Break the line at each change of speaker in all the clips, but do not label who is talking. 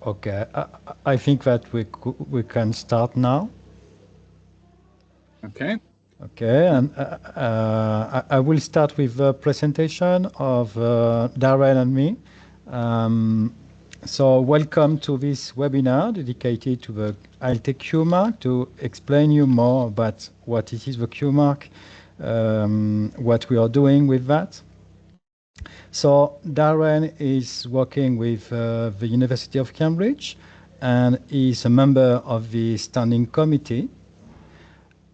Okay, I think that we can start now.
Okay.
Okay, and I will start with a presentation of Darren and me. So welcome to this webinar dedicated to the ALTE Q-Mark to explain you more about what it is the Q-Mark, what we are doing with that. So Darren is working with the University of Cambridge and is a member of the standing committee.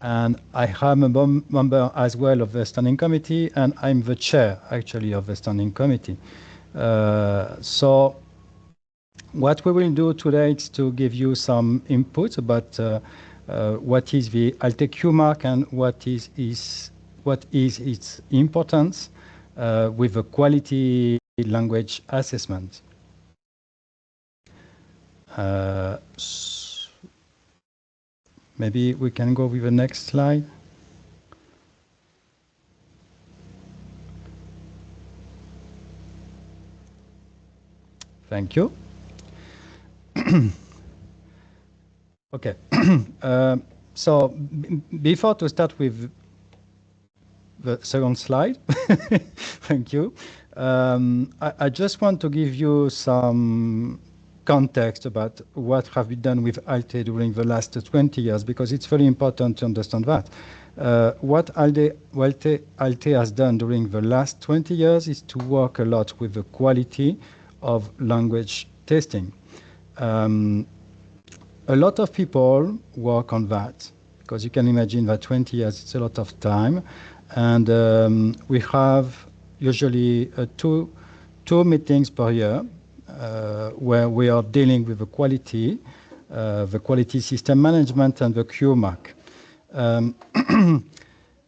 And I am a member as well of the standing committee, and I'm the chair actually of the standing committee. So what we will do today is to give you some input about what is the ALTE Q-Mark and what is its importance with the quality language assessment. Maybe we can go with the next slide. Thank you. Okay. So before to start with the second slide, thank you. I just want to give you some context about what have been done with ALTE during the last 20 years, because it's very important to understand that. What ALTE has done during the last 20 years is to work a lot with the quality of language testing. A lot of people work on that, because you can imagine that 20 years, it's a lot of time. And we have usually two meetings per year where we are dealing with the quality system management and the Q-Mark.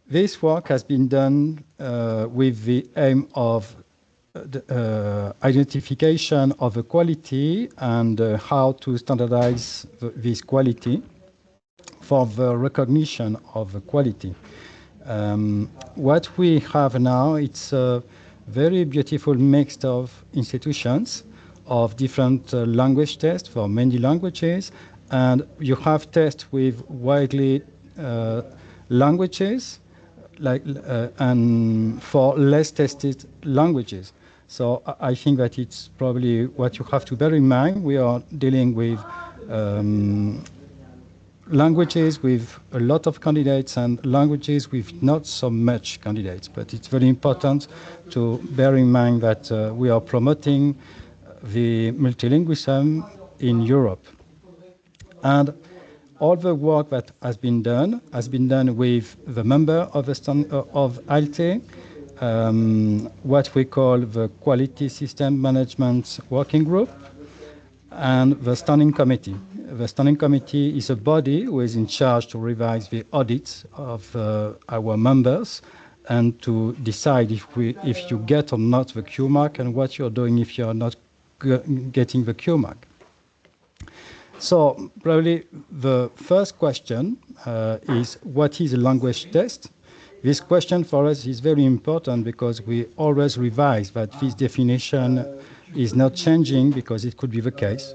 This work has been done with the aim of identification of the quality and how to standardize this quality for the recognition of the quality. What we have now, it's a very beautiful mix of institutions of different language tests for many languages, and you have tests with widely languages and for less tested languages. So I think that it's probably what you have to bear in mind. We are dealing with languages with a lot of candidates and languages with not so much candidates. But it's very important to bear in mind that we are promoting the multilingualism in Europe. And all the work that has been done with the member of ALTE, what we call the Quality System Management Working Group, and the Standing Committee. The Standing Committee is a body who is in charge to revise the audits of our members and to decide if you get or not the Q-Mark and what you're doing if you're not getting the Q-Mark. So probably the first question is, what is a language test? This question for us is very important because we always revise that this definition is not changing, because it could be the case.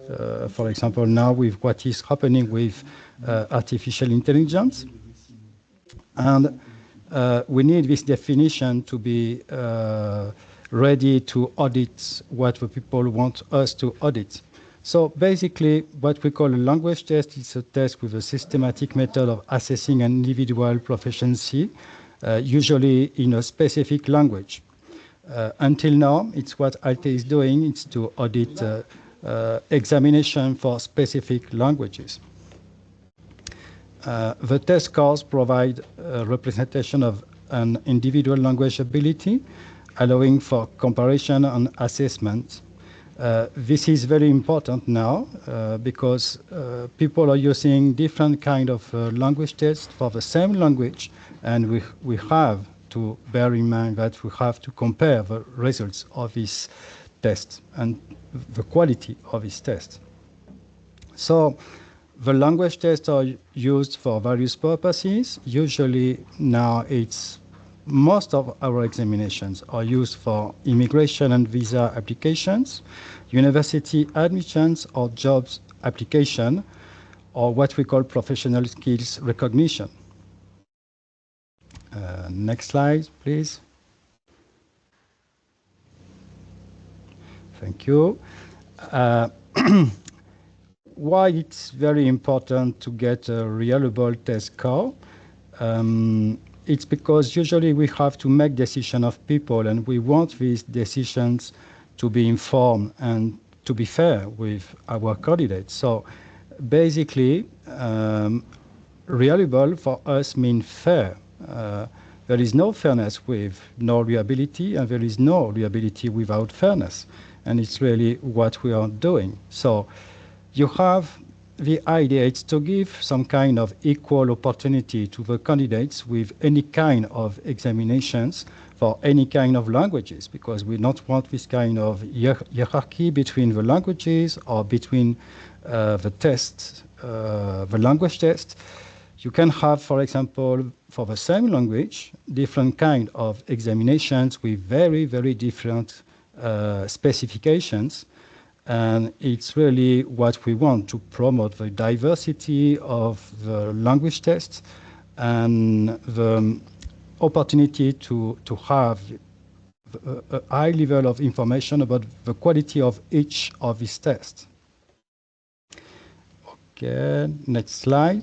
For example, now with what is happening with artificial intelligence. And we need this definition to be ready to audit what the people want us to audit. So basically, what we call a language test is a test with a systematic method of assessing an individual proficiency, usually in a specific language. Until now, it's what ALTE is doing, it's to audit examination for specific languages. The test scores provide a representation of an individual language ability, allowing for comparison and assessment. This is very important now because people are using different kind of language tests for the same language, and we have to bear in mind that we have to compare the results of this test and the quality of this test. So the language tests are used for various purposes. Usually now it's most of our examinations are used for immigration and visa applications, university admissions, or jobs application, or what we call professional skills recognition. Next slide, please. Thank you. Why it's very important to get a reliable test score? It's because usually we have to make decisions of people, and we want these decisions to be informed and to be fair with our candidates. So basically, reliable for us means fair. There is no fairness with no reliability, and there is no reliability without fairness. And it's really what we are doing. So you have the idea is to give some kind of equal opportunity to the candidates with any kind of examinations for any kind of languages, because we don't want this kind of hierarchy between the languages or between the tests, the language test. You can have, for example, for the same language, different kind of examinations with very, very different specifications. And it's really what we want to promote, the diversity of the language tests and the opportunity to have a high level of information about the quality of each of these tests. Okay, next slide.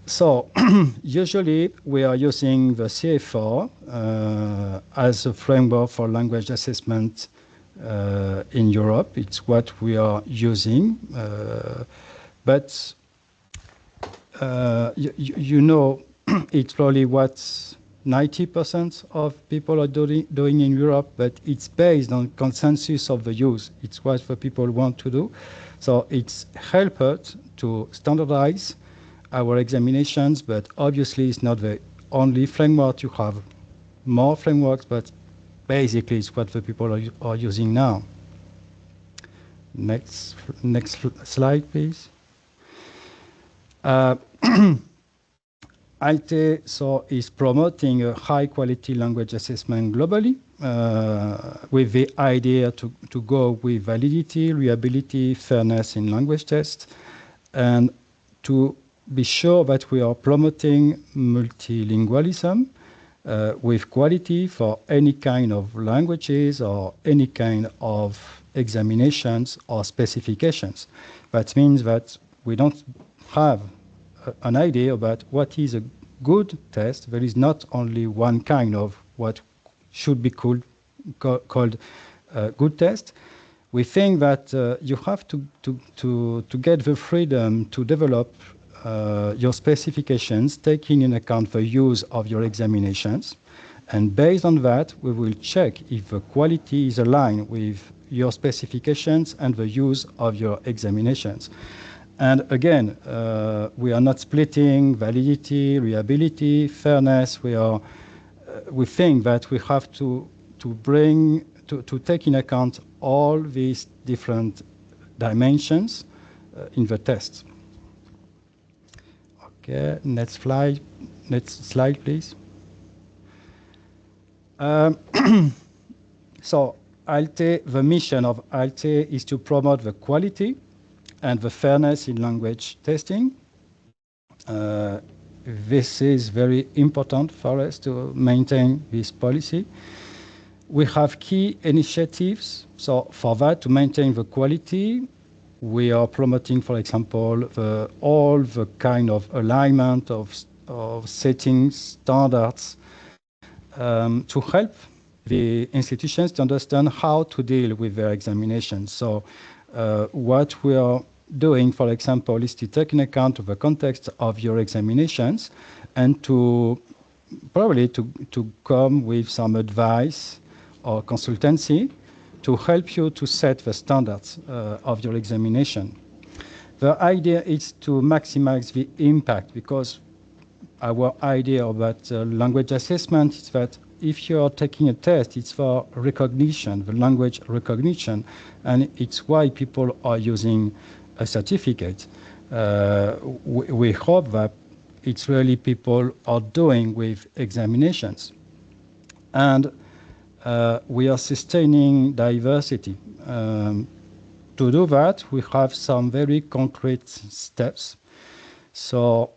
So usually we are using the CA4 as a framework for language assessment in Europe. It's what we are using. But you know, it's probably what 90% of people are doing in Europe, but it's based on consensus of the use. It's what the people want to do. So it's helped us to standardize our examinations, but obviously it's not the only framework. You have more frameworks, but basically it's what the people are using now. Next slide, please. ALTE is promoting a high-quality language assessment globally with the idea to go with validity, reliability, fairness in language tests, and to be sure that we are promoting multilingualism with quality for any kind of languages or any kind of examinations or specifications. That means that we don't have an idea about what is a good test. There is not only one kind of what should be called good test. We think that you have to get the freedom to develop your specifications, taking into account the use of your examinations. And based on that, we will check if the quality is aligned with your specifications and the use of your examinations. And again, we are not splitting validity, reliability, fairness. We think that we have to take into account all these different dimensions in the test. Okay, next slide, please. So ALTE, the mission of ALTE is to promote the quality and the fairness in language testing. This is very important for us to maintain this policy. We have key initiatives. So for that, to maintain the quality, we are promoting, for example, all the kind of alignment of settings, standards, to help the institutions to understand how to deal with their examinations. So what we are doing, for example, is to take into account of the context of your examinations and to probably to come with some advice or consultancy to help you to set the standards of your examination. The idea is to maximize the impact, because our idea about language assessment is that if you are taking a test, it's for recognition, the language recognition, and it's why people are using a certificate. We hope that it's really people are doing with examinations. And we are sustaining diversity. To do that, we have some very concrete steps. So,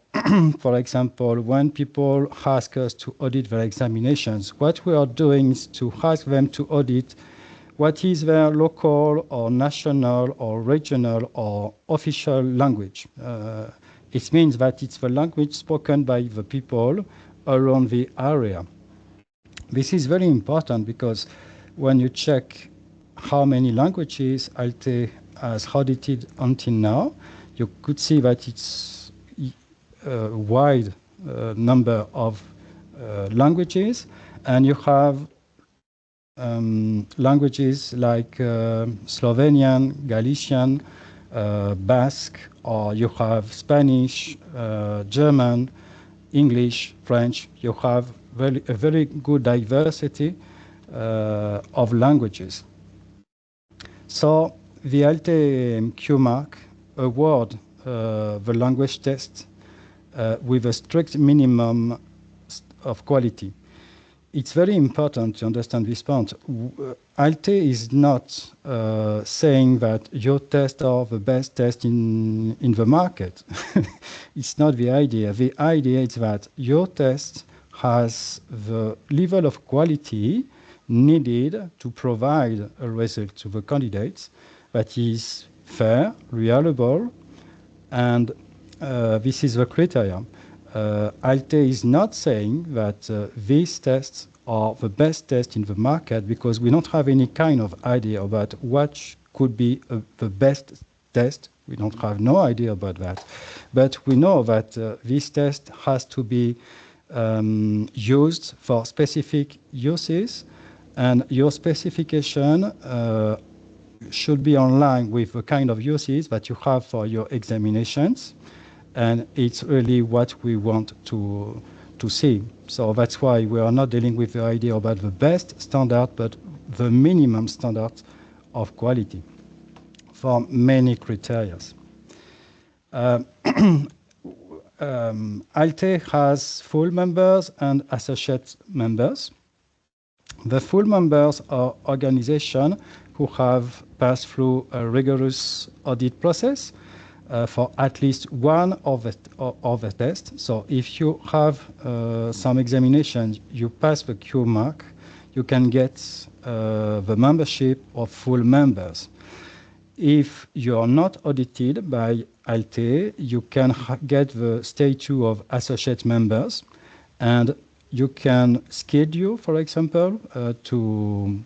for example, when people ask us to audit their examinations, what we are doing is to ask them to audit what is their local or national or regional or official language. It means that it's the language spoken by the people around the area. This is very important because when you check how many languages ALTE has audited until now, you could see that it's a wide number of languages, and you have languages like Slovenian, Galician, Basque, or you have Spanish, German, English, French. You have a very good diversity of languages. So the ALTE Q-Mark award the language test with a strict minimum of quality. It's very important to understand this point. ALTE is not saying that your tests are the best test in the market. It's not the idea. The idea is that your test has the level of quality needed to provide a result to the candidates that is fair, reliable, and this is the criteria. ALTE is not saying that these tests are the best test in the market because we don't have any kind of idea about what could be the best test. We don't have no idea about that. But we know that this test has to be used for specific uses, and your specification should be online with the kind of uses that you have for your examinations. And it's really what we want to see. So that's why we are not dealing with the idea about the best standard, but the minimum standard of quality for many criteria. ALTE has full members and associate members. The full members are organizations who have passed through a rigorous audit process for at least one of the tests. So if you have some examinations, you pass the Q-Mark, you can get the membership of full members. If you are not audited by ALTE, you can get the status of associate members, and you can schedule, for example, to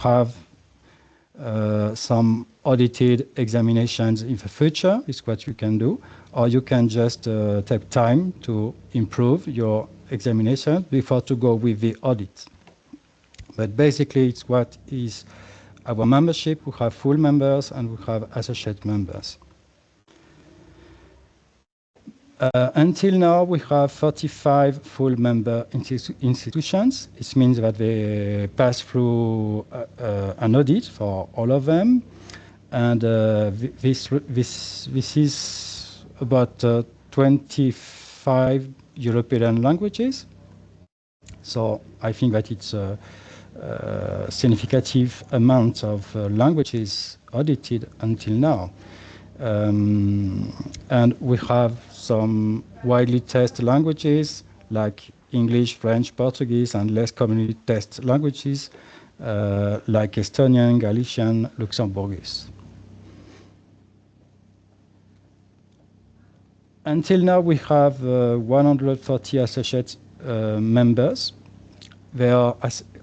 have some audited examinations in the future, is what you can do, or you can just take time to improve your examination before to go with the audit. But basically, it's what is our membership. We have full members and we have associate members. Until now, we have 35 full member institutions. It means that they pass through an audit for all of them. And this is about 25 European languages. So I think that it's a significant amount of languages audited until now. And we have some widely tested languages like English, French, Portuguese, and less commonly tested languages like Estonian, Galician, Luxembourgish. Until now, we have 140 associate members. There are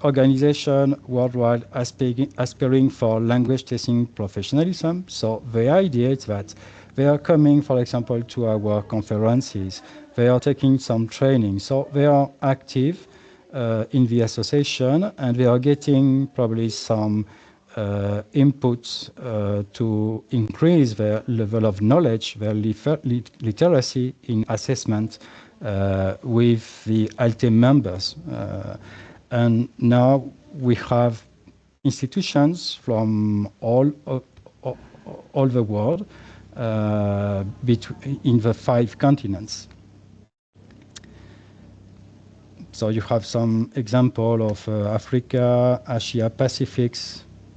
organizations worldwide aspiring for language testing professionalism. So the idea is that they are coming, for example, to our conferences. They are taking some training. So they are active in the association, and they are getting probably some inputs to increase their level of knowledge, their literacy in assessment with the ALTE members. And now we have institutions from all the world in the 5 continents. So you have some example of Africa, Asia Pacific,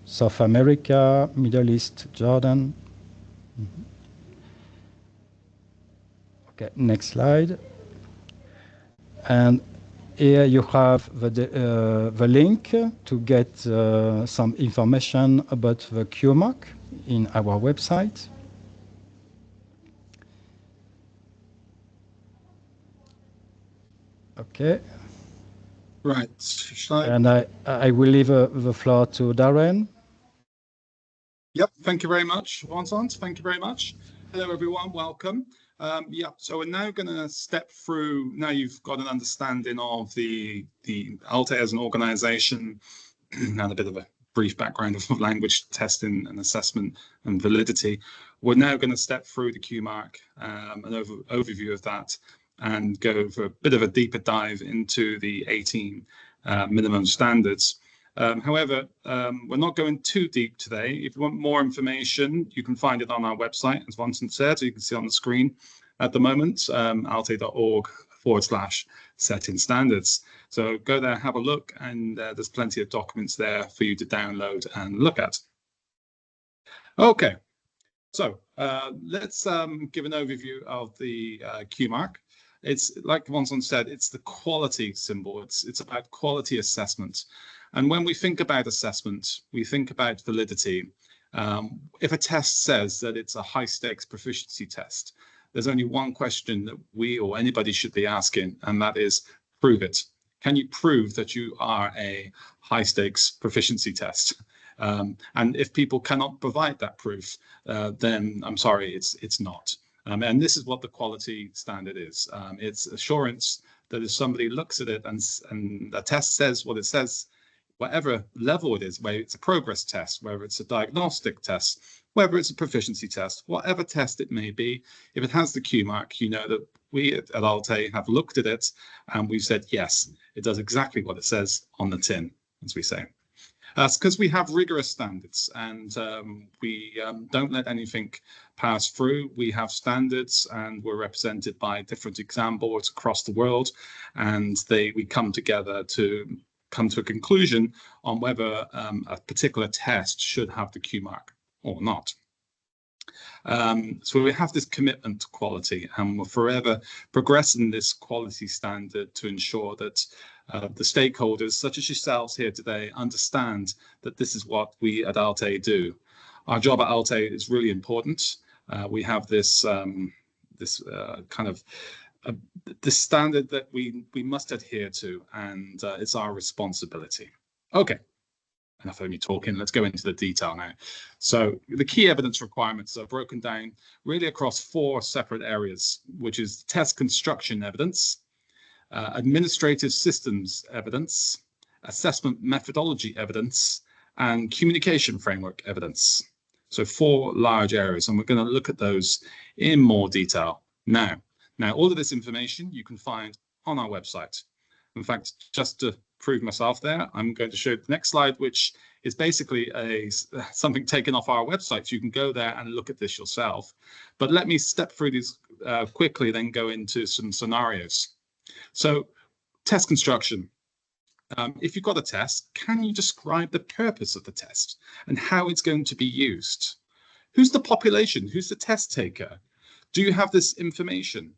South America, Middle East, Jordan. Okay, next slide. And here you have the link to get some information about the Q-Mark in our website. Okay.
Right.
And I will leave the floor to Darren.
Yep. Thank you very much, Vincent. Thank you very much. Hello, everyone. Welcome. So we're now going to step through. Now you've got an understanding of the ALTE as an organization and a bit of a brief background of language testing and assessment and validity. We're now going to step through the Q-Mark, an overview of that, and go for a bit of a deeper dive into the 18 minimum standards. However, we're not going too deep today. If you want more information, you can find it on our website, as Vincent said, so you can see on the screen at the moment, alte.org/setting standards. So go there, have a look, and there's plenty of documents there for you to download and look at. Okay, so let's give an overview of the Q-Mark. It's like Vincent said, it's the quality symbol. It's about quality assessment. And when we think about assessment, we think about validity. If a test says that it's a high stakes proficiency test, there's only one question that we or anybody should be asking, and that is, prove it. Can you prove that you are a high stakes proficiency test? And if people cannot provide that proof, then I'm sorry, it's not. And this is what the quality standard is. It's assurance that if somebody looks at it and the test says what it says, whatever level it is, whether it's a progress test, whether it's a diagnostic test, whether it's a proficiency test, whatever test it may be, if it has the Q-Mark, you know that we at ALTE have looked at it and we've said, yes, it does exactly what it says on the tin, as we say. That's because we have rigorous standards and we don't let anything pass through. We have standards and we're represented by different exam boards across the world, and we come together to come to a conclusion on whether a particular test should have the Q-Mark or not. So we have this commitment to quality, and we're forever progressing this quality standard to ensure that the stakeholders, such as yourselves here today, understand that this is what we at ALTE do. Our job at ALTE is really important. We have this this standard that we must adhere to, and it's our responsibility. Okay, enough of me talking. Let's go into the detail now. So the key evidence requirements are broken down really across 4 separate areas, which is test construction evidence, administrative systems evidence, assessment methodology evidence, and communication framework evidence. So 4 large areas, and we're going to look at those in more detail now. Now, all of this information you can find on our website. In fact, just to prove myself there, I'm going to show the next slide, which is basically something taken off our website. So you can go there and look at this yourself. But let me step through these quickly, then go into some scenarios. So test construction. If you've got a test, can you describe the purpose of the test and how it's going to be used? Who's the population? Who's the test taker? Do you have this information?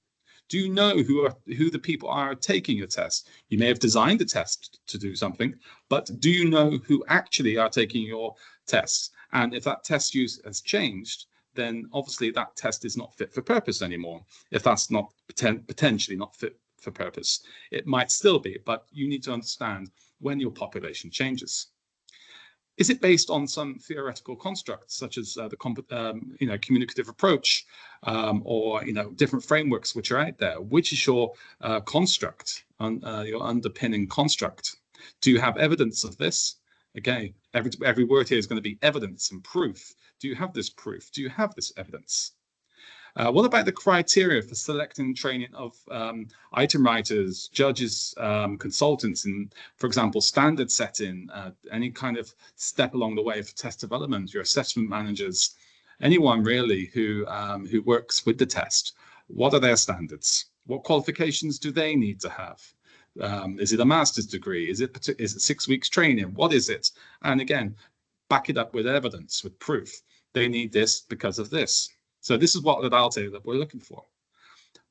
Do you know who the people are taking your test? You may have designed the test to do something, but do you know who actually are taking your tests? And if that test use has changed, then obviously that test is not fit for purpose anymore. If that's not potentially not fit for purpose, it might still be, but you need to understand when your population changes. Is it based on some theoretical constructs, such as the communicative approach, or different frameworks which are out there? Which is your construct, your underpinning construct? Do you have evidence of this? Again, every word here is going to be evidence and proof. Do you have this proof? Do you have this evidence? What about the criteria for selecting and training of item writers, judges, consultants, and, for example, standard setting, any kind of step along the way for test development, your assessment managers, anyone really who works with the test. What are their standards? What qualifications do they need to have? Is it a master's degree? Is it 6 weeks training? What is it? And again, back it up with evidence, with proof. They need this because of this. So this is what at ALTE that we're looking for.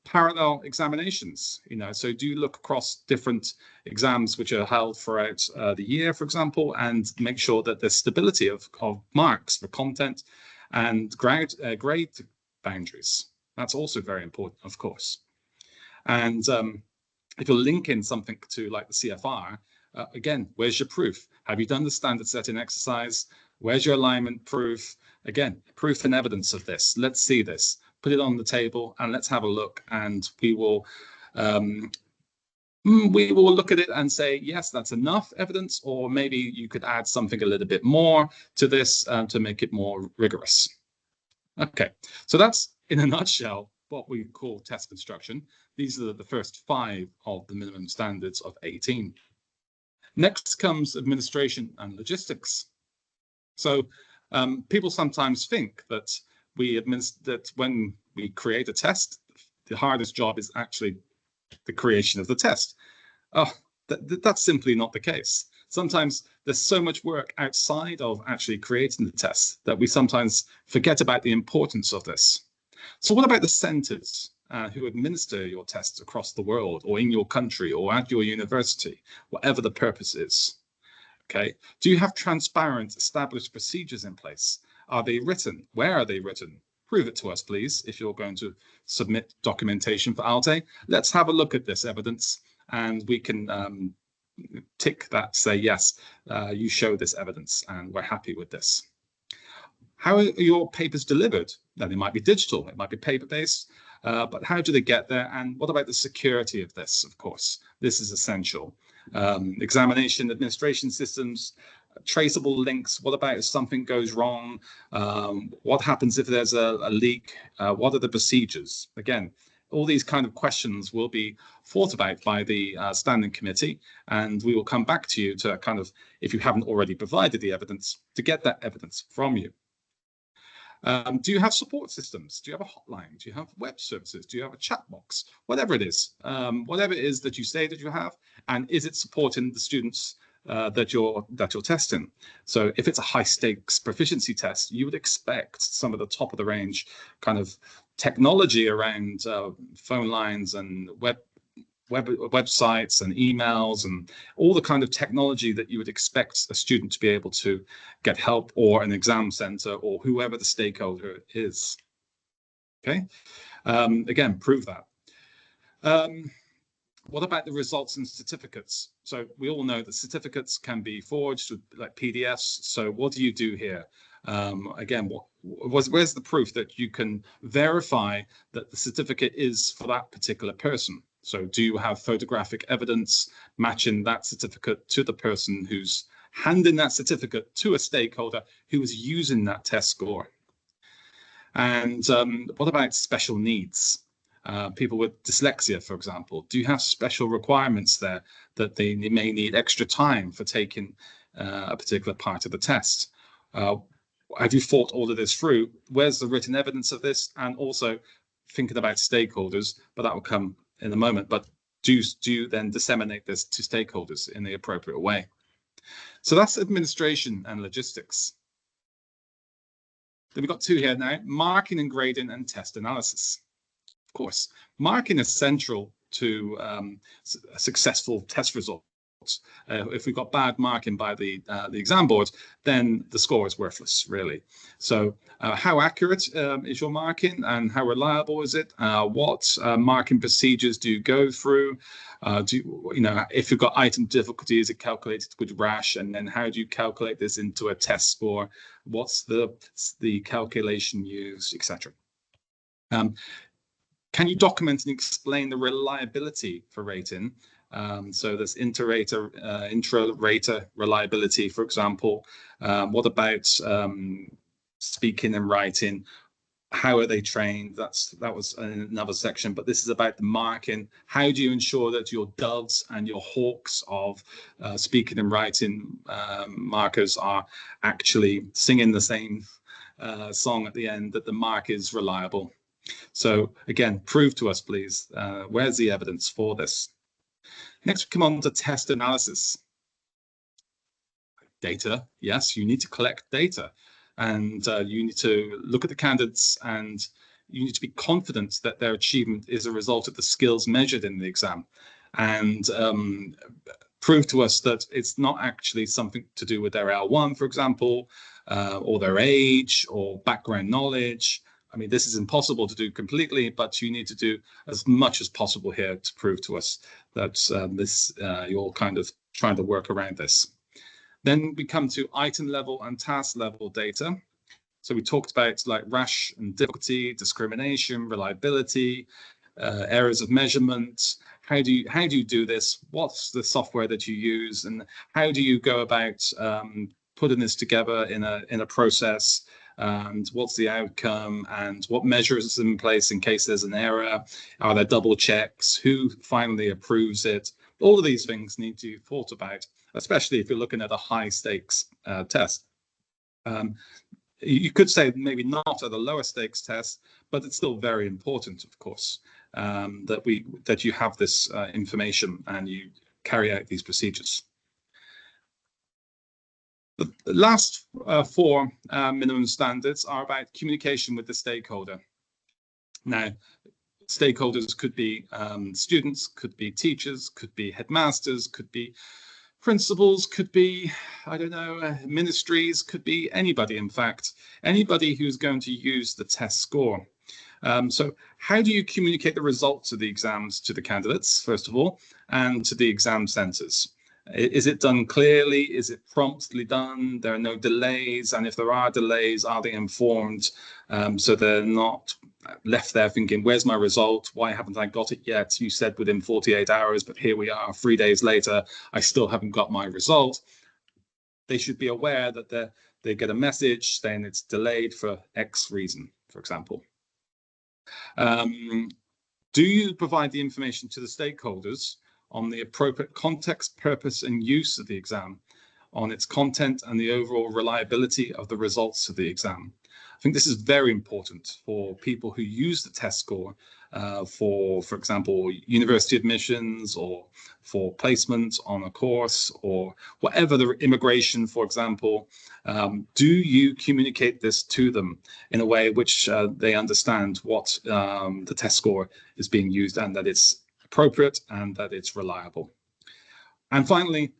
Parallel examinations, so do look across different exams which are held throughout the year, for example, and make sure that there's stability of marks for content and grade boundaries. That's also very important, of course. And if you're linking something to like the CFR, again, where's your proof? Have you done the standard setting exercise? Where's your alignment proof? Again, proof and evidence of this. Let's see this. Put it on the table and let's have a look, and we will look at it and say, yes, that's enough evidence, or maybe you could add something a little bit more to this to make it more rigorous. Okay, so that's in a nutshell what we call test construction. These are the first 5 of the minimum standards of 18. Next comes administration and logistics. So people sometimes think that when we create a test, the hardest job is actually the creation of the test. Oh, that's simply not the case. Sometimes there's so much work outside of actually creating the test that we sometimes forget about the importance of this. So what about the centers who administer your tests across the world, or in your country, or at your university, whatever the purpose is? Okay. Do you have transparent, established procedures in place? Are they written? Where are they written? Prove it to us, please, if you're going to submit documentation for ALTE. Let's have a look at this evidence, and we can tick that, say, yes, you show this evidence, and we're happy with this. How are your papers delivered? Now, they might be digital, it might be paper-based, but how do they get there? And what about the security of this, of course? This is essential. Examination, administration systems, traceable links. What about if something goes wrong? What happens if there's a leak? What are the procedures? Again, all these kind of questions will be thought about by the standing committee, and we will come back to you to kind of, if you haven't already provided the evidence, to get that evidence from you. Do you have support systems? Do you have a hotline? Do you have web services? Do you have a chat box? Whatever it is that you say that you have, and is it supporting the students that you're testing? So if it's a high stakes proficiency test, you would expect some of the top of the range kind of technology around phone lines and websites and emails and all the kind of technology that you would expect a student to be able to get help, or an exam center, or whoever the stakeholder is. Okay, again, prove that. What about the results and certificates? So we all know that certificates can be forged with like PDFs. So what do you do here? Again, where's the proof that you can verify that the certificate is for that particular person? So do you have photographic evidence matching that certificate to the person who's handing that certificate to a stakeholder who is using that test score? And what about special needs? People with dyslexia, for example, do you have special requirements there that they may need extra time for taking a particular part of the test? Have you thought all of this through? Where's the written evidence of this? And also thinking about stakeholders, but that will come in a moment. But do you then disseminate this to stakeholders in the appropriate way? So that's administration and logistics. Then we've got 2 here now: marking and grading and test analysis. Of course, marking is central to a successful test result. If we've got bad marking by the exam board, then the score is worthless, really. So how accurate is your marking, and how reliable is it? What marking procedures do you go through? If you've got item difficulty, is it calculated with RASH? And then how do you calculate this into a test score? What's the calculation used, etc.? Can you document and explain the reliability for rating? So there's intra-rater reliability, for example. What about speaking and writing? How are they trained? That was another section, but this is about the marking. How do you ensure that your doves and your hawks of speaking and writing markers are actually singing the same song at the end that the mark is reliable. So again, prove to us, please, where's the evidence for this? Next, we come on to test analysis. Data, yes, you need to collect data, and you need to look at the candidates, and you need to be confident that their achievement is a result of the skills measured in the exam, and prove to us that it's not actually something to do with their L1, for example, or their age or background knowledge. I mean, this is impossible to do completely, but you need to do as much as possible here to prove to us that you're kind of trying to work around this. Then we come to item level and task level data. So we talked about like rash and difficulty, discrimination, reliability, errors of measurement. How do you do this? What's the software that you use, and how do you go about putting this together in a process? And what's the outcome? And what measures are in place in case there's an error? Are there double checks? Who finally approves it? All of these things need to be thought about, especially if you're looking at a high stakes test. You could say maybe not at a lower stakes test, but it's still very important, of course, that you have this information and you carry out these procedures. The last four minimum standards are about communication with the stakeholder. Now, stakeholders could be students, could be teachers, could be headmasters, could be principals, could be, I don't know, ministries, could be anybody, in fact, anybody who's going to use the test score. So how do you communicate the results of the exams to the candidates, first of all, and to the exam centres? Is it done clearly? Is it promptly done? There are no delays, and if there are delays, are they informed so they're not left there thinking, where's my result? Why haven't I got it yet? You said within 48 hours, but here we are 3 days later, I still haven't got my result. They should be aware that they get a message saying it's delayed for X reason, for example. Do you provide the information to the stakeholders on the appropriate context, purpose, and use of the exam, on its content and the overall reliability of the results of the exam? I think this is very important for people who use the test score for example, university admissions or for placement on a course or whatever, the immigration, for example. Do you communicate this to them in a way which they understand what the test score is being used, and that it's appropriate and that it's reliable? And finally,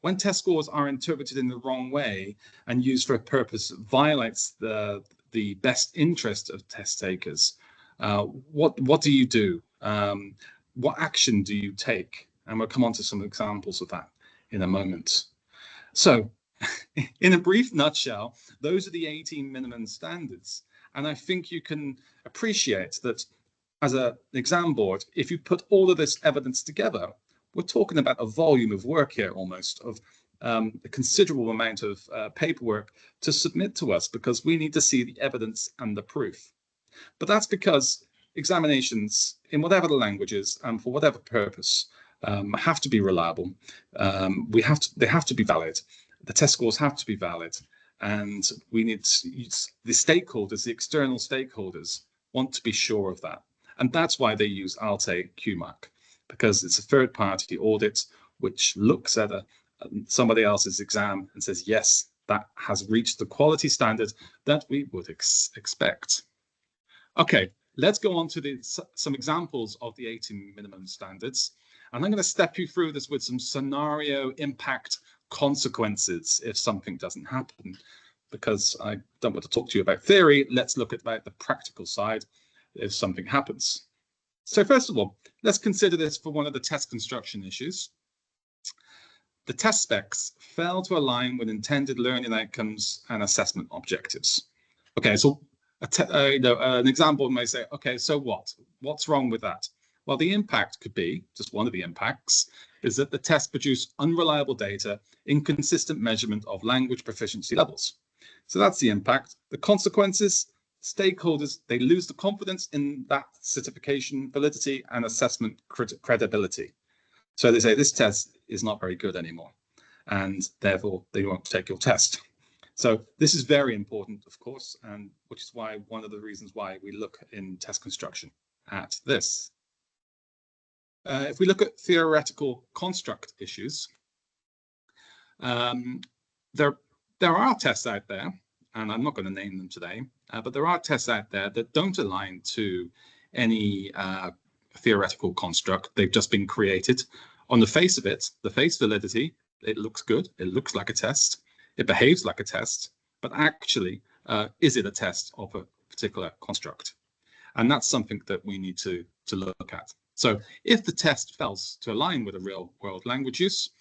when test scores are interpreted in the wrong way and used for a purpose that violates the best interest of test takers, what do you do? What action do you take? And we'll come on to some examples of that in a moment. So, in a brief nutshell, those are the 18 minimum standards. And I think you can appreciate that as an exam board, if you put all of this evidence together, we're talking about a volume of work here almost, of a considerable amount of paperwork to submit to us, because we need to see the evidence and the proof. But that's because examinations, in whatever the language is and for whatever purpose, have to be reliable. They have to be valid. The test scores have to be valid. And we need the stakeholders, the external stakeholders, want to be sure of that. And that's why they use ALTE Q-Mark, because it's a third-party audit which looks at somebody else's exam and says, yes, that has reached the quality standard that we would expect. Okay, let's go on to some examples of the 18 minimum standards. And I'm going to step you through this with some scenario impact consequences if something doesn't happen, because I don't want to talk to you about theory. Let's look at the practical side if something happens. So first of all, let's consider this for one of the test construction issues. The test specs fail to align with intended learning outcomes and assessment objectives. Okay, so an example may say, okay, so what? What's wrong with that? Well, the impact could be, just one of the impacts, is that the test produced unreliable data, inconsistent measurement of language proficiency levels. So that's the impact. The consequences, stakeholders, they lose the confidence in that certification validity and assessment credibility. So they say this test is not very good anymore, and therefore they won't take your test. So this is very important, of course, and which is why one of the reasons why we look in test construction at this. If we look at theoretical construct issues, there are tests out there, and I'm not going to name them today, but there are tests out there that don't align to any theoretical construct. They've just been created. On the face of it, the face validity, it looks good. It looks like a test. It behaves like a test, but actually, is it a test of a particular construct? And that's something that we need to look at. So if the test fails to align with a real world language use,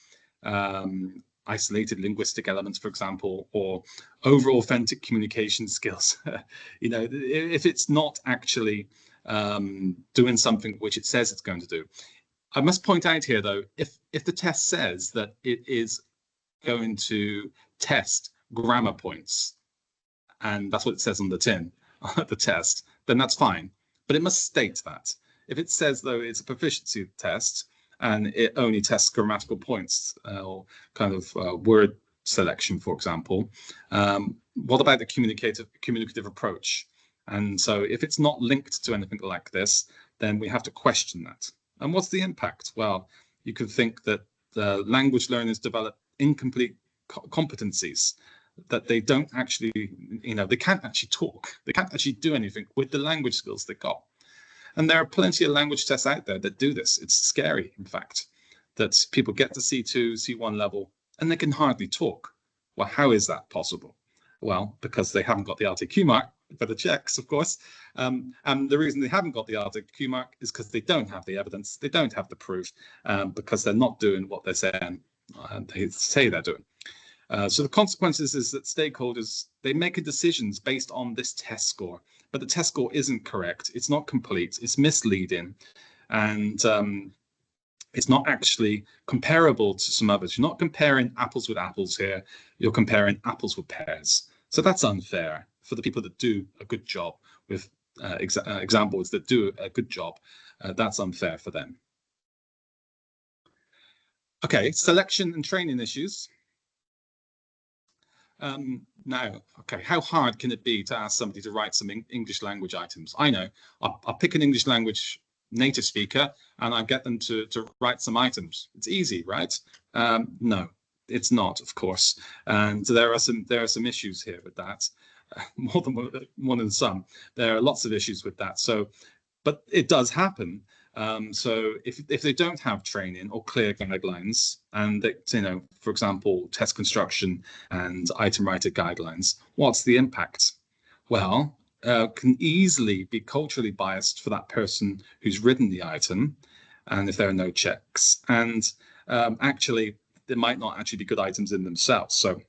isolated linguistic elements, for example, or over authentic communication skills, you know, if it's not actually doing something which it says it's going to do. I must point out here, though, if the test says that it is going to test grammar points, and that's what it says on the tin, the test, then that's fine. But it must state that. If it says, though, it's a proficiency test and it only tests grammatical points or kind of word selection, for example, what about the communicative approach? And so if it's not linked to anything like this, then we have to question that. And what's the impact? Well, you could think that the language learners develop incomplete competencies, that they don't actually, you know, they can't actually talk. They can't actually do anything with the language skills they got. And there are plenty of language tests out there that do this. It's scary, in fact, that people get to C2, C1 level, and they can hardly talk. Well, how is that possible? Well, because they haven't got the ALTE Q-Mark for the checks, of course. And the reason they haven't got the ALTE Q-Mark is because they don't have the evidence, they don't have the proof, because they're not doing what they're saying they say they're doing. So the consequences is that stakeholders, they make decisions based on this test score, but the test score isn't correct. It's not complete. It's misleading, and it's not actually comparable to some others. You're not comparing apples with apples here. You're comparing apples with pears. So that's unfair for the people that do a good job with exam boards that do a good job. That's unfair for them. Okay, selection and training issues. Now, okay, how hard can it be to ask somebody to write some English language items? I know, I'll pick an English language native speaker and I get them to write some items. It's easy, right? No, it's not, of course. And there are some issues here with that, more than some. There are lots of issues with that. So, but it does happen. So if they don't have training or clear guidelines, and they, you know, for example, test construction and item writer guidelines, what's the impact? Well, can easily be culturally biased for that person who's written the item, and if there are no checks, and actually there might not actually be good items in themselves. So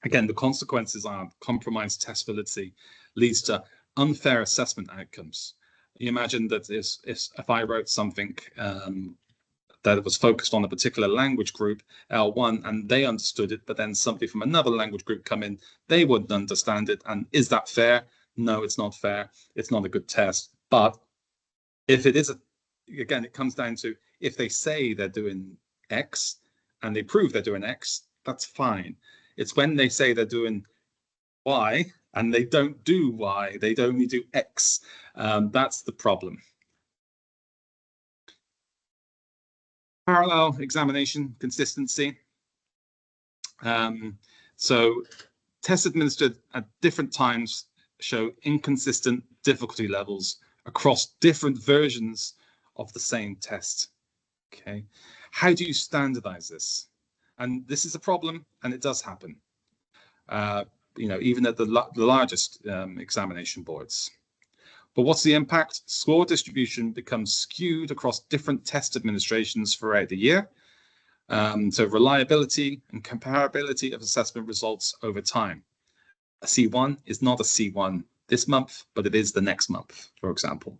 again, the consequences are compromised test validity leads to unfair assessment outcomes. You imagine that if I wrote something that was focused on a particular language group, L1, and they understood it, but then somebody from another language group come in, they wouldn't understand it. And is that fair? No, it's not fair. It's not a good test. But if it is, again, it comes down to if they say they're doing X and they prove they're doing X, that's fine. It's when they say they're doing Y and they don't do Y, they only do X. That's the problem. Parallel examination consistency. So tests administered at different times show inconsistent difficulty levels across different versions of the same test. Okay, how do you standardize this? And this is a problem, and it does happen. You know, even at the largest examination boards. But what's the impact? Score distribution becomes skewed across different test administrations throughout the year. So reliability and comparability of assessment results over time. A C1 is not a C1 this month, but it is the next month, for example.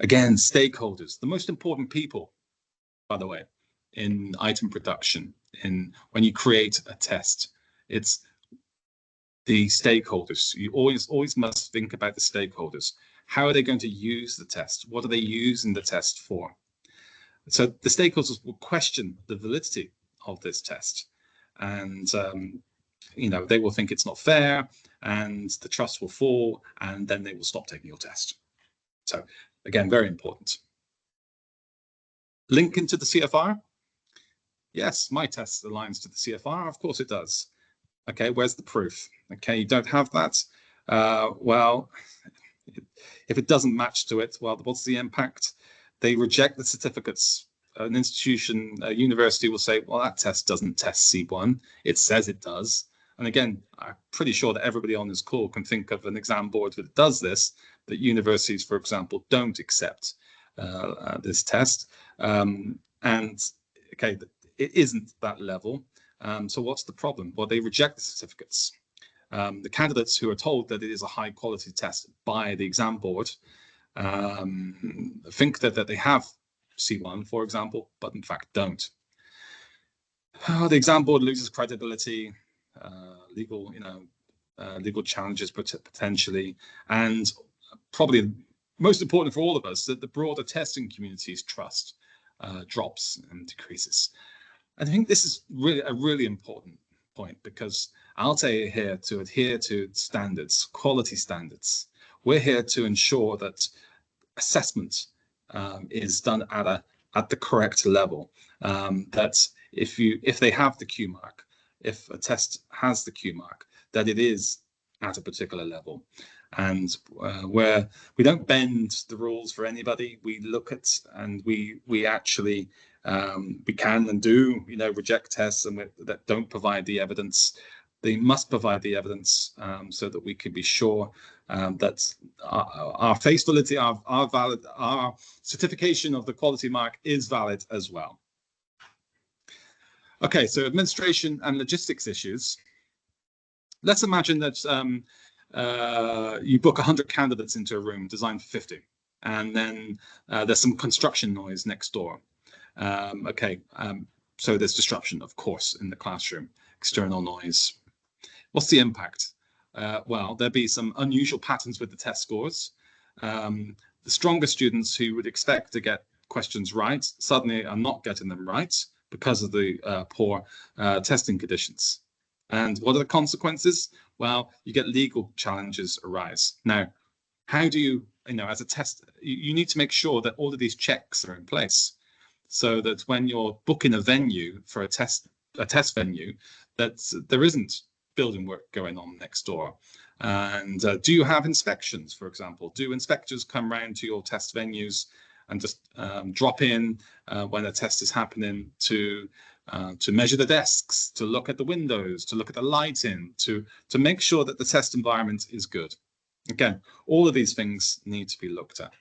Again, stakeholders, the most important people, by the way, in item production, when you create a test, it's the stakeholders. You always must think about the stakeholders. How are they going to use the test? What are they using the test for? So the stakeholders will question the validity of this test. And they will think it's not fair, and the trust will fall, and then they will stop taking your test. So again, very important. Link into the CFR. Yes, my test aligns to the CFR. Of course it does. Okay, where's the proof? Okay, you don't have that. Well, if it doesn't match to it, well, what's the impact? They reject the certificates. An institution, a university will say, well, that test doesn't test C1. It says it does. And again, I'm pretty sure that everybody on this call can think of an exam board that does this, that universities, for example, don't accept this test. And okay, it isn't that level. So what's the problem? Well, they reject the certificates. The candidates who are told that it is a high quality test by the exam board think that they have C1, for example, but in fact don't. The exam board loses credibility, legal challenges potentially, and probably most important for all of us, that the broader testing community's trust drops and decreases. I think this is really a really important point, because ALTE are here to adhere to standards, quality standards. We're here to ensure that assessment is done at the correct level. That if they have the Q-Mark, if a test has the Q-Mark, that it is at a particular level. And where we don't bend the rules for anybody, we look at and we actually we can and do reject tests that don't provide the evidence. They must provide the evidence so that we can be sure that our face validity, our certification of the quality mark is valid as well. Okay, so administration and logistics issues. Let's imagine that you book 100 candidates into a room designed for 50, and then there's some construction noise next door. So there's disruption, of course, in the classroom, external noise. What's the impact? Well, there'll be some unusual patterns with the test scores. The stronger students who would expect to get questions right suddenly are not getting them right because of the poor testing conditions. And what are the consequences? Well, you get legal challenges arise. Now, how do you, as a test, you need to make sure that all of these checks are in place, so that when you're booking a venue for a test venue, that there isn't building work going on next door. And do you have inspections, for example? Do inspectors come round to your test venues and just drop in when a test is happening to measure the desks, to look at the windows, to look at the lighting, to make sure that the test environment is good? Again, all of these things need to be looked at.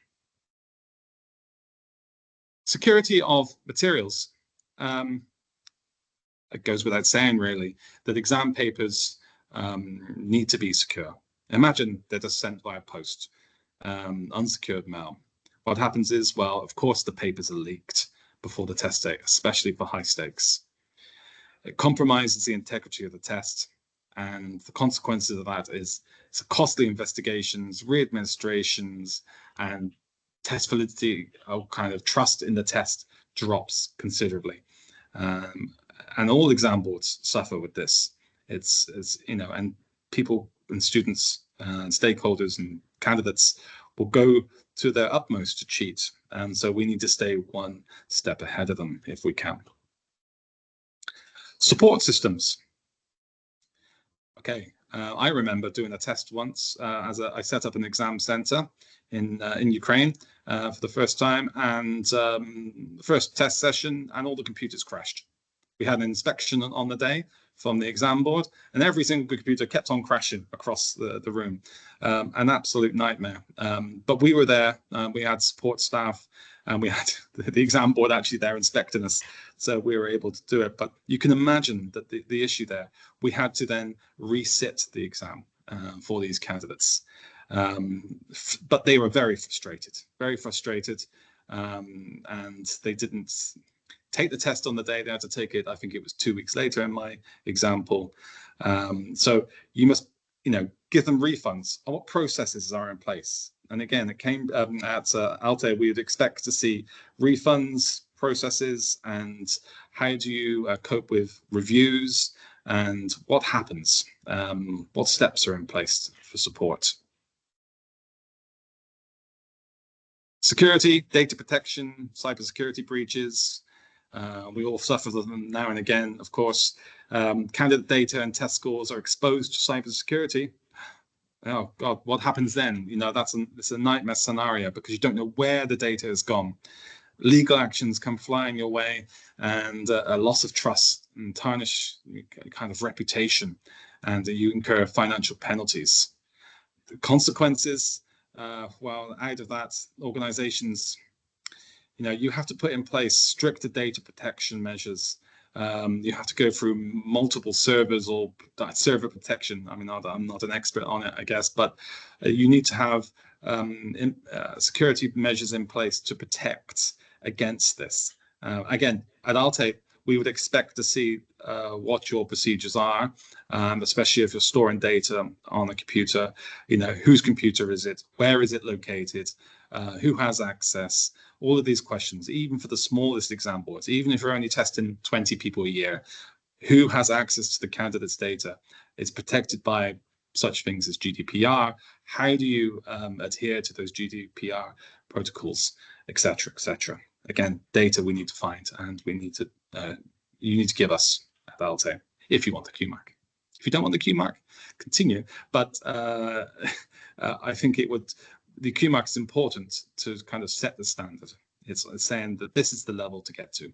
Security of materials. It goes without saying, really, that exam papers need to be secure. Imagine they're just sent via post, unsecured mail. What happens is, well, of course, the papers are leaked before the test day, especially for high stakes. It compromises the integrity of the test, and the consequences of that is costly investigations, re-administrations, and test validity, kind of trust in the test drops considerably. And all exam boards suffer with this. It's and people and students and stakeholders and candidates will go to their utmost to cheat. And so we need to stay one step ahead of them if we can. Support systems. Okay, I remember doing a test once I set up an exam center in Ukraine for the first time, and the first test session, and all the computers crashed. We had an inspection on the day from the exam board, and every single computer kept on crashing across the room. An absolute nightmare. But we were there, we had support staff, and we had the exam board actually there inspecting us, so we were able to do it. But you can imagine that the issue there, we had to then resit the exam for these candidates. But they were very frustrated, and they didn't take the test on the day. They had to take it, I think it was 2 weeks later in my example. So you must, give them refunds. What processes are in place? And again, it came at ALTE, we would expect to see refunds, processes, and how do you cope with reviews, and what happens? What steps are in place for support? Security, data protection, cybersecurity breaches. We all suffer them now and again, of course. Candidate data and test scores are exposed to cybersecurity. Oh God, what happens then? You know, it's a nightmare scenario because you don't know where the data has gone. Legal actions come flying your way, and a loss of trust and tarnish kind of reputation, and you incur financial penalties. The consequences, well, out of that, organizations, you know, you have to put in place stricter data protection measures. You have to go through multiple servers or server protection. I mean, I'm not an expert on it, I guess, but you need to have security measures in place to protect against this. Again, at ALTE, we would expect to see what your procedures are, especially if you're storing data on a computer. You know, whose computer is it? Where is it located? Who has access? All of these questions, even for the smallest examples, even if you're only testing 20 people a year, who has access to the candidate's data? It's protected by such things as GDPR. How do you adhere to those GDPR protocols, etc., etc.? Again, data we need to find, and we need to you need to give us at ALTE if you want the Q-Mark. If you don't want the Q-Mark, continue. But I think the Q-Mark is important to kind of set the standard. It's saying that this is the level to get to.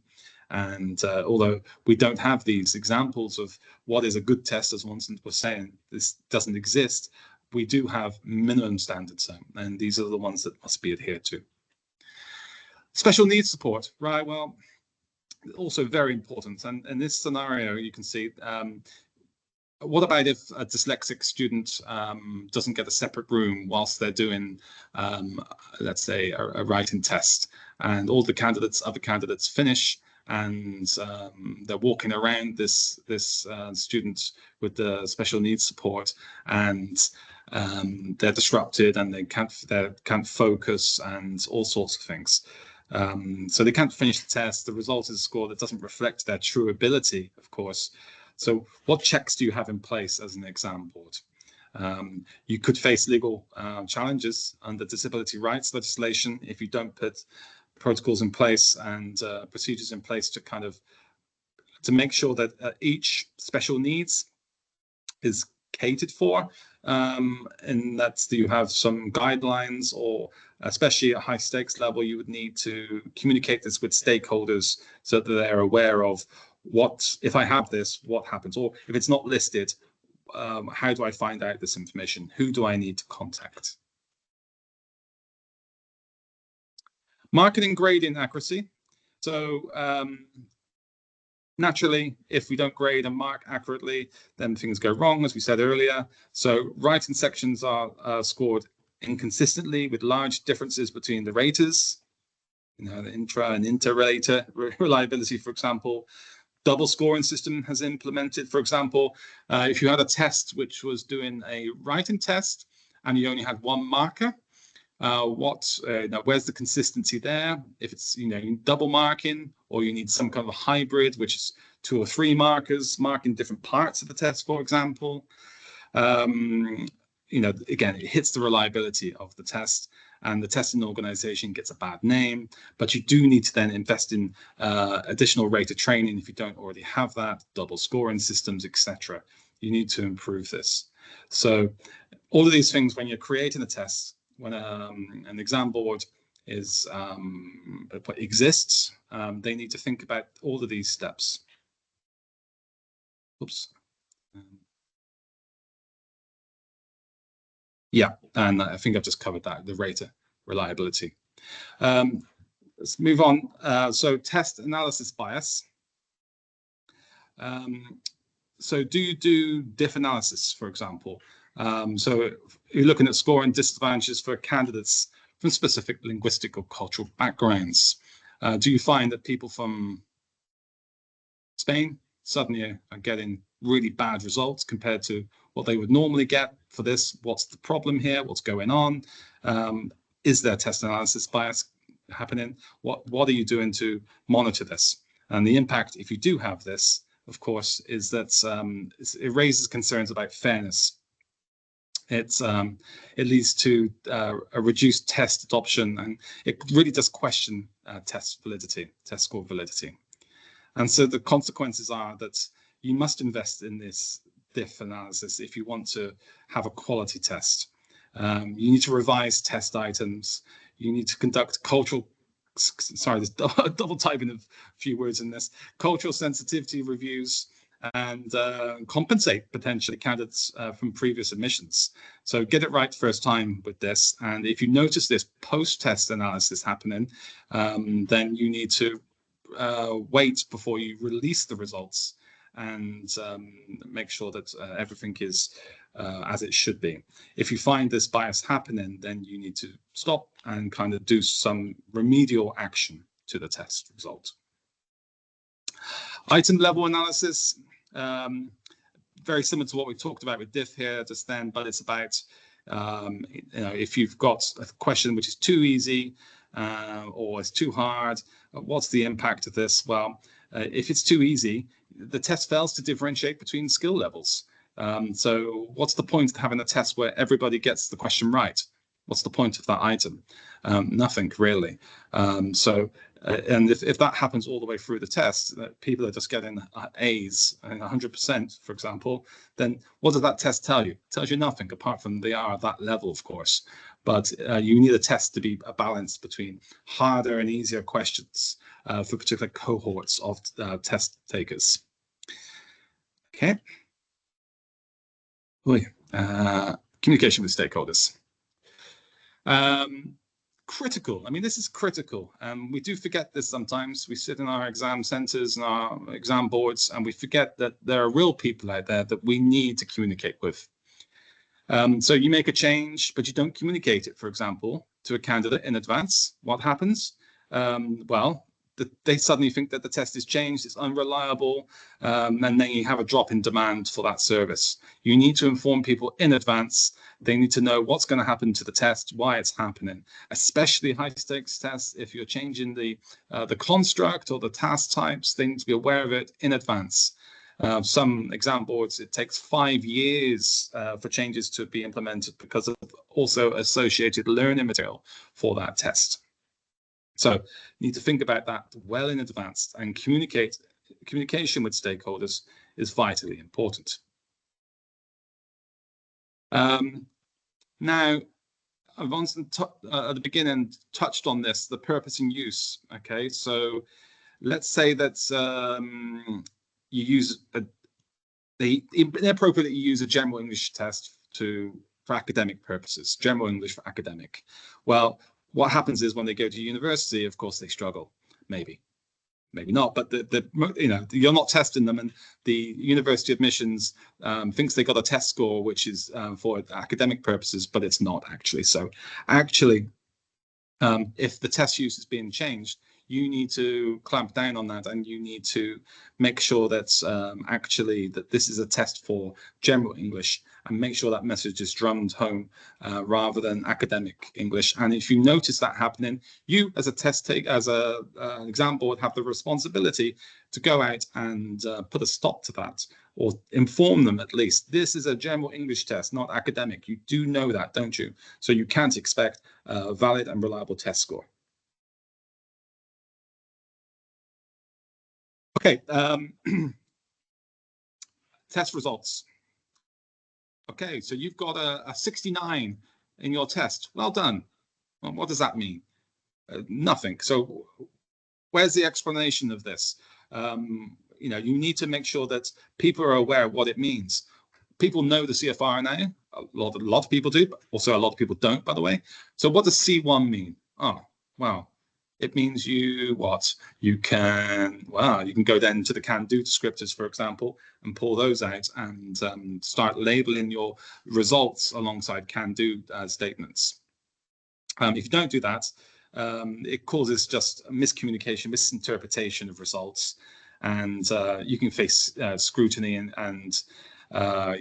And although we don't have these examples of what is a good test, as one was saying, this doesn't exist, we do have minimum standards, and these are the ones that must be adhered to. Special needs support, right? Well, also very important. And in this scenario, you can see, what about if a dyslexic student doesn't get a separate room whilst they're doing, let's say, a writing test, and all the other candidates finish, and they're walking around this student with the special needs support, and they're disrupted, and they can't focus, and all sorts of things. So they can't finish the test. The result is a score that doesn't reflect their true ability, of course. So what checks do you have in place as an exam board? You could face legal challenges under disability rights legislation if you don't put protocols in place and procedures in place to make sure that each special needs is catered for, and that you have some guidelines, or especially at high stakes level, you would need to communicate this with stakeholders so that they're aware of what, if I have this, what happens, or if it's not listed, how do I find out this information? Who do I need to contact? Marking grading accuracy. So naturally, if we don't grade and mark accurately, then things go wrong, as we said earlier. So writing sections are scored inconsistently with large differences between the raters, you know, the intra and inter-rater reliability, for example. Double scoring system has implemented, for example, if you had a test which was doing a writing test and you only had one marker, where's the consistency there? If it's, you know, double marking, or you need some kind of a hybrid, which is 2 or 3 markers marking different parts of the test, for example. You know, again, it hits the reliability of the test, and the testing organization gets a bad name. But you do need to then invest in additional rater training if you don't already have that, double scoring systems, etc. You need to improve this. So all of these things, when you're creating a test, when an exam board exists, they need to think about all of these steps. Oops. Yeah, and I think I've just covered that, the rater reliability. Let's move on. So test analysis bias. So do you do diff analysis, for example? So you're looking at scoring disadvantages for candidates from specific linguistic or cultural backgrounds. Do you find that people from Spain suddenly are getting really bad results compared to what they would normally get for this? What's the problem here? What's going on? Is there test analysis bias happening? What are you doing to monitor this? And the impact, if you do have this, of course, is that it raises concerns about fairness. It leads to a reduced test adoption, and it really does question test validity, test score validity. And so the consequences are that you must invest in this diff analysis if you want to have a quality test. You need to revise test items. You need to conduct cultural, sorry, there's double typing of a few words in this, cultural sensitivity reviews, and compensate potentially candidates from previous admissions. So get it right first time with this. And if you notice this post-test analysis happening, then you need to wait before you release the results and make sure that everything is as it should be. If you find this bias happening, then you need to stop and kind of do some remedial action to the test result. Item level analysis, very similar to what we talked about with diff here just then, but it's about if you've got a question which is too easy or it's too hard, what's the impact of this? Well, if it's too easy, the test fails to differentiate between skill levels. So what's the point of having a test where everybody gets the question right? What's the point of that item? Nothing really. And if that happens all the way through the test, that people are just getting A's and 100%, for example, then what does that test tell you? It tells you nothing apart from they are at that level, of course. But you need a test to be a balance between harder and easier questions for particular cohorts of test takers. Okay. Communication with stakeholders. Critical. I mean, this is critical. We do forget this sometimes. We sit in our exam centers and our exam boards, and we forget that there are real people out there that we need to communicate with. So you make a change, but you don't communicate it, for example, to a candidate in advance. What happens? Well, they suddenly think that the test is changed, it's unreliable, and then you have a drop in demand for that service. You need to inform people in advance. They need to know what's going to happen to the test, why it's happening, especially high-stakes tests. If you're changing the construct or the task types, they need to be aware of it in advance. Some exam boards, it takes 5 years for changes to be implemented because of also associated learning material for that test. So you need to think about that well in advance, and communication with stakeholders is vitally important. Now, Vincent at the beginning touched on this, the purpose and use. Okay, so let's say that you use inappropriately use a general English test for academic purposes, general English for academic. Well, what happens is when they go to university, of course, they struggle. Maybe not, but you're not testing them, and the university admissions thinks they got a test score which is for academic purposes, but it's not actually. So actually, if the test use is being changed, you need to clamp down on that, and you need to make sure that actually that this is a test for general English, and make sure that message is drummed home rather than academic English. And if you notice that happening, you as a test take, as an exam board, have the responsibility to go out and put a stop to that, or inform them at least. This is a general English test, not academic. You do know that, don't you? So you can't expect a valid and reliable test score. Okay, test results. Okay, so you've got a 69 in your test. Well done. Well, what does that mean? Nothing. So where's the explanation of this? You need to make sure that people are aware of what it means. People know the CFR now. A lot of people do, but also a lot of people don't, by the way. So what does C1 mean? Oh, wow. It means you can go then to the can-do descriptors, for example, and pull those out and start labeling your results alongside can-do statements. If you don't do that, it causes just miscommunication, misinterpretation of results, and you can face scrutiny, and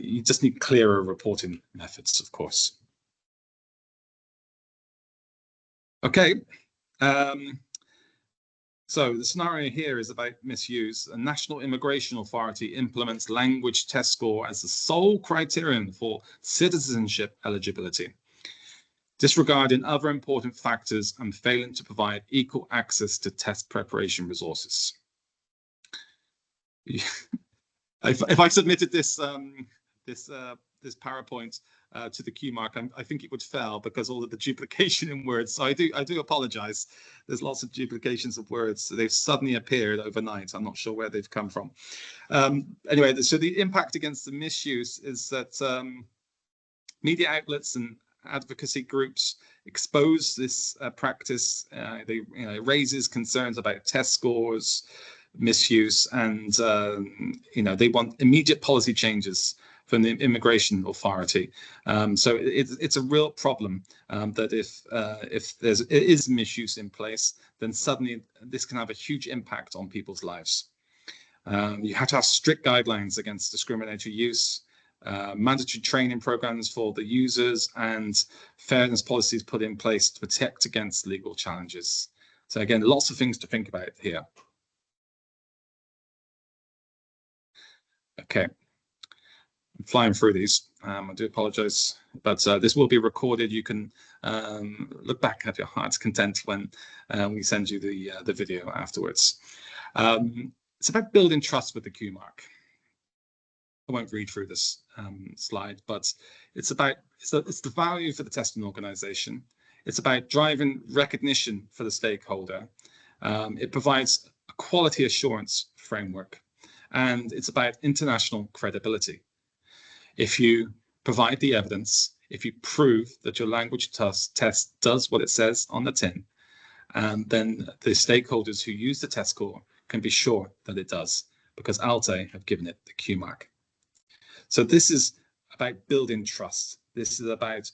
you just need clearer reporting methods, of course. Okay. So the scenario here is about misuse. A national immigration authority implements language test score as the sole criterion for citizenship eligibility, disregarding other important factors and failing to provide equal access to test preparation resources. If I submitted this this PowerPoint to the Q-Mark, I think it would fail because all of the duplication in words. So I do apologize. There's lots of duplications of words. So they've suddenly appeared overnight. I'm not sure where they've come from. Anyway, so the impact against the misuse is that media outlets and advocacy groups expose this practice. It raises concerns about test scores, misuse, and they want immediate policy changes from the immigration authority. So it's a real problem that if there is misuse in place, then suddenly this can have a huge impact on people's lives. You have to have strict guidelines against discriminatory use, mandatory training programs for the users, and fairness policies put in place to protect against legal challenges. So again, lots of things to think about here. Okay. I'm flying through these. I do apologize, but this will be recorded. You can look back at your heart's content when we send you the video afterwards. It's about building trust with the Q-Mark. I won't read through this slide, but it's the value for the testing organization. It's about driving recognition for the stakeholder. It provides a quality assurance framework, and it's about international credibility. If you provide the evidence, if you prove that your language test does what it says on the tin, then the stakeholders who use the test score can be sure that it does, because ALTE have given it the Q-Mark. So this is about building trust. This is about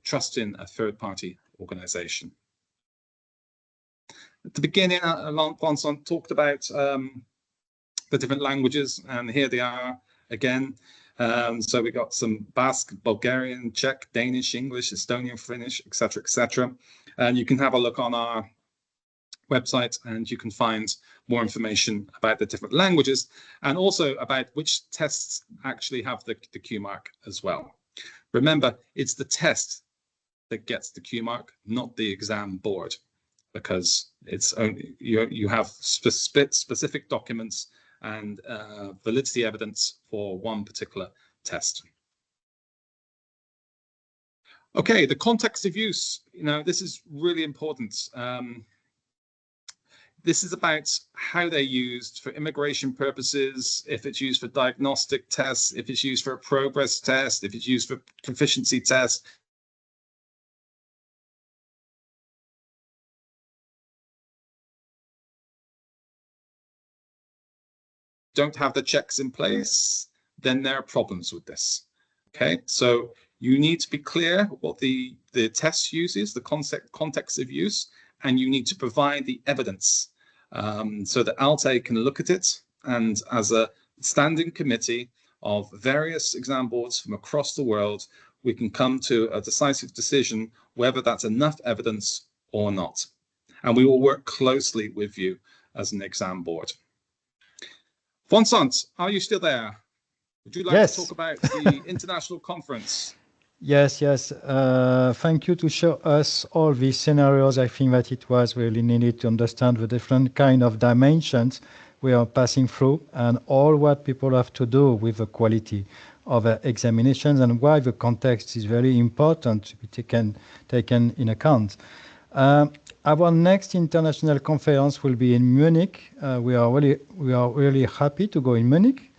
trusting a third-party organization. At the beginning, Vincent talked about the different languages, and here they are again. So we got some Basque, Bulgarian, Czech, Danish, English, Estonian, Finnish, etc., etc. And you can have a look on our website and you can find more information about the different languages and also about which tests actually have the Q-Mark as well. Remember, it's the test that gets the Q-Mark, not the exam board, because it's only you have specific documents and validity evidence for one particular test. Okay, the context of use, this is really important. This is about how they're used for immigration purposes, if it's used for diagnostic tests, if it's used for a progress test, if it's used for proficiency tests. Don't have the checks in place, then there are problems with this. Okay, so you need to be clear what the test uses, the context of use, and you need to provide the evidence so that ALTE can look at it, and as a standing committee of various exam boards from across the world, we can come to a decisive decision whether that's enough evidence or not. And we will work closely with you as an exam board. Vincent, are you still there? Would you like to talk about the international conference?
Yes. Thank you to show us all these scenarios. I think that it was really needed to understand the different kind of dimensions we are passing through and all what people have to do with the quality of examinations and why the context is very important to be taken in account. Our next international conference will be in Munich. We are really happy to go in Munich.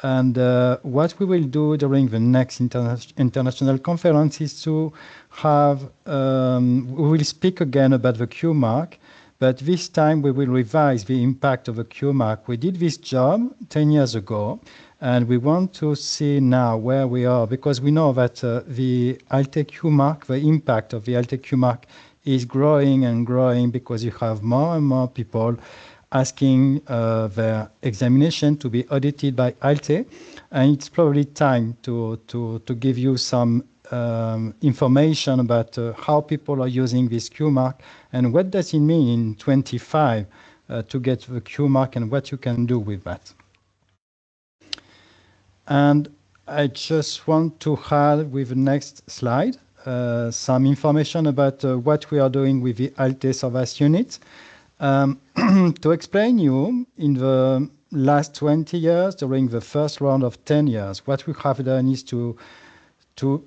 And what we will do during the next international conference is to have, we will speak again about the Q-Mark, but this time we will revise the impact of the Q-Mark. We did this job 10 years ago, and we want to see now where we are, because we know that the ALTE Q-Mark, the impact of the ALTE Q-Mark is growing and growing because you have more and more people asking their examination to be audited by ALTE, and it's probably time to give you some information about how people are using this Q-Mark and what does it mean in 25 to get the Q-Mark and what you can do with that. And I just want to add with the next slide some information about what we are doing with the ALTE Service Unit. To explain you, in the last 20 years, during the first round of 10 years, what we have done is to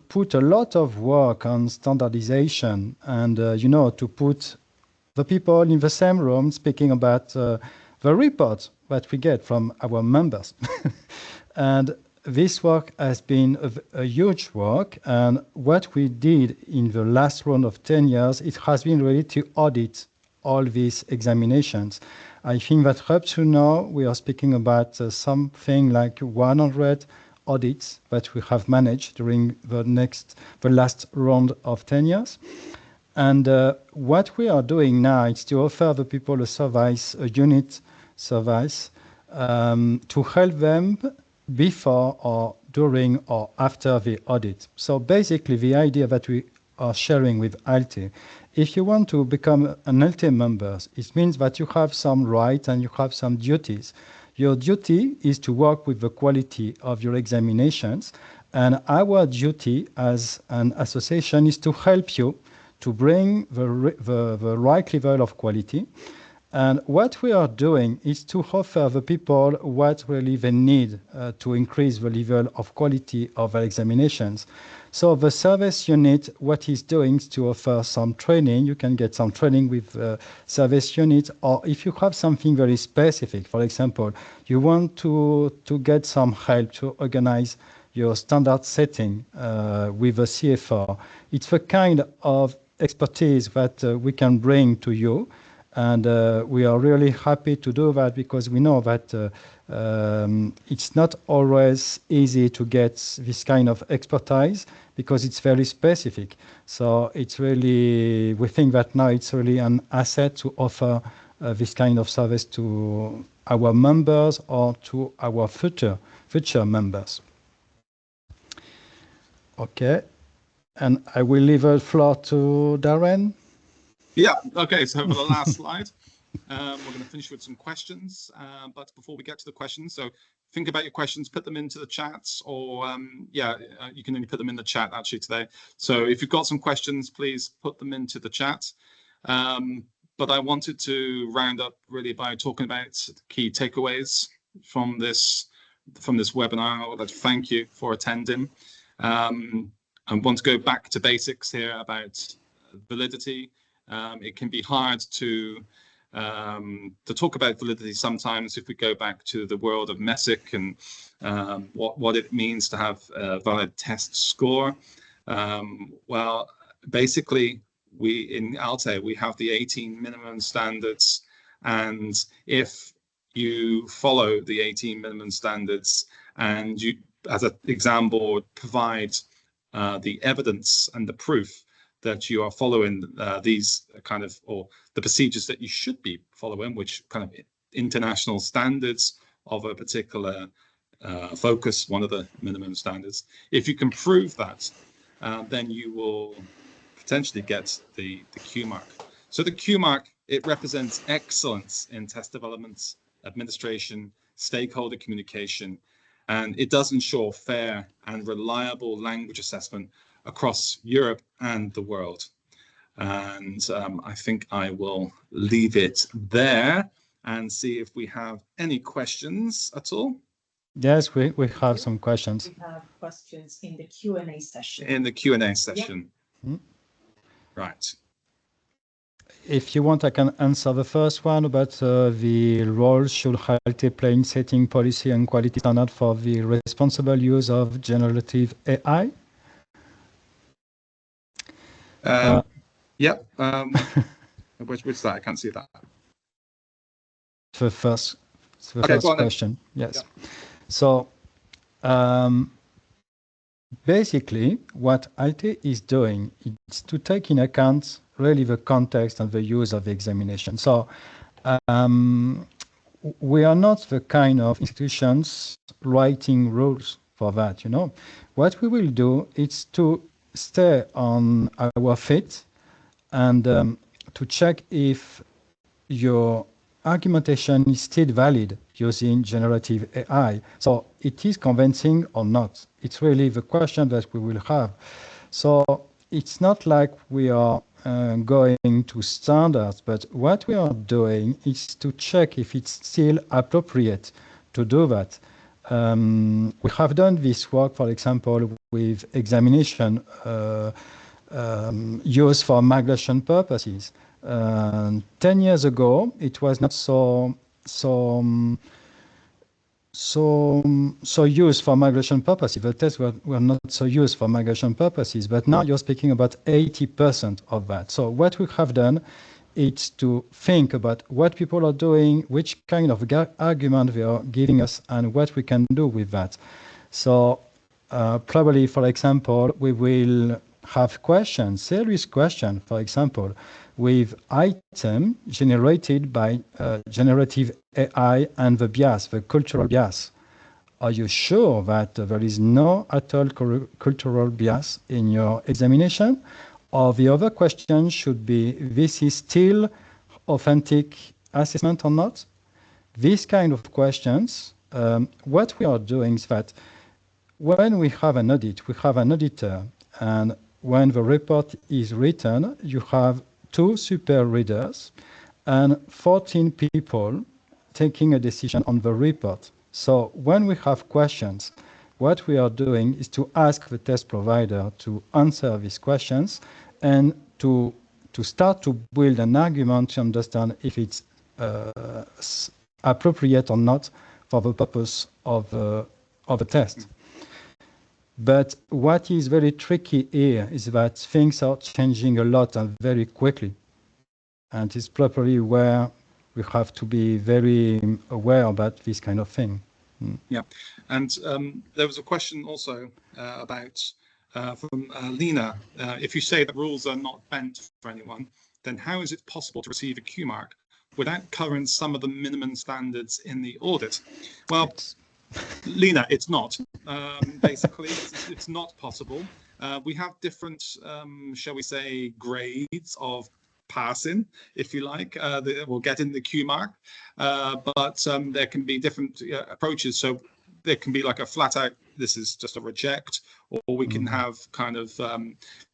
put a lot of work on standardization and, to put the people in the same room speaking about the reports that we get from our members. And this work has been a huge work. And what we did in the last round of 10 years, it has been really to audit all these examinations. I think that up to now, we are speaking about something like 100 audits that we have managed during the last round of 10 years. And what we are doing now is to offer the people a unit service to help them before or during or after the audit. So basically, the idea that we are sharing with ALTE, if you want to become an ALTE member, it means that you have some rights and you have some duties. Your duty is to work with the quality of your examinations, and our duty as an association is to help you to bring the right level of quality. And what we are doing is to offer the people what really they need to increase the level of quality of their examinations. So the service unit, what it's doing is to offer some training. You can get some training with the service unit, or if you have something very specific, for example, you want to get some help to organize your standard setting with a CFR. It's the kind of expertise that we can bring to you. And we are really happy to do that because we know that it's not always easy to get this kind of expertise because it's very specific. So it's really, we think that now it's really an asset to offer this kind of service to our members or to our future members. Okay, and I will leave the floor to Darren.
Yeah, okay, so for the last slide, we're going to finish with some questions. But before we get to the questions, so think about your questions, put them into the chats, or you can only put them in the chat actually today. So if you've got some questions, please put them into the chat. But I wanted to round up really by talking about the key takeaways from this webinar. I would like to thank you for attending. I want to go back to basics here about validity. It can be hard to talk about validity sometimes if we go back to the world of MESIC and what it means to have a valid test score. Well, basically, in ALTE, we have the 18 minimum standards, and if you follow the 18 minimum standards and you, as an exam board, provide the evidence and the proof that you are following these kind of, or the procedures that you should be following, which kind of international standards of a particular focus, one of the minimum standards. If you can prove that, then you will potentially get the Q-Mark. So the Q-Mark, it represents excellence in test development, administration, stakeholder communication, and it does ensure fair and reliable language assessment across Europe and the world. And I think I will leave it there and see if we have any questions at all.
Yes, we have some questions.
We have questions in the Q&A session.
In the Q&A session.
Yeah.
Right.
If you want, I can answer the first one about the role should ALTE play in setting policy and quality standard for the responsible use of generative AI.
Which that? I can't see that.
The first question. Yes.
Yeah.
So basically, what ALTE is doing is to take in account really the context and the use of the examination. So we are not the kind of institutions writing rules for that, you know. What we will do is to stay on our feet and to check if your argumentation is still valid using generative AI. So it is convincing or not. It's really the question that we will have. So it's not like we are going to standards, but what we are doing is to check if it's still appropriate to do that. We have done this work, for example, with examination used for migration purposes. 10 years ago, it was not so used for migration purposes. The tests were not so used for migration purposes, but now you're speaking about 80% of that. So what we have done is to think about what people are doing, which kind of argument they are giving us, and what we can do with that. So probably, for example, we will have questions, serious questions, for example, with items generated by generative AI and the bias, the cultural bias. Are you sure that there is no at all cultural bias in your examination? Or the other question should be, this is still authentic assessment or not? These kind of questions, what we are doing is that when we have an audit, we have an auditor, and when the report is written, you have 2 super readers and 14 people taking a decision on the report. So when we have questions, what we are doing is to ask the test provider to answer these questions and to start to build an argument to understand if it's appropriate or not for the purpose of the test. But what is very tricky here is that things are changing a lot and very quickly. And it's probably where we have to be very aware about this kind of thing.
Yeah, and there was a question also about from Lena. If you say that rules are not bent for anyone, then how is it possible to receive a Q-Mark without covering some of the minimum standards in the audit? Well, Lena, it's not. Basically, it's not possible. We have different, shall we say, grades of passing, if you like, that will get in the Q-Mark, but there can be different approaches. So there can be like a flat out, this is just a reject, or we can have kind of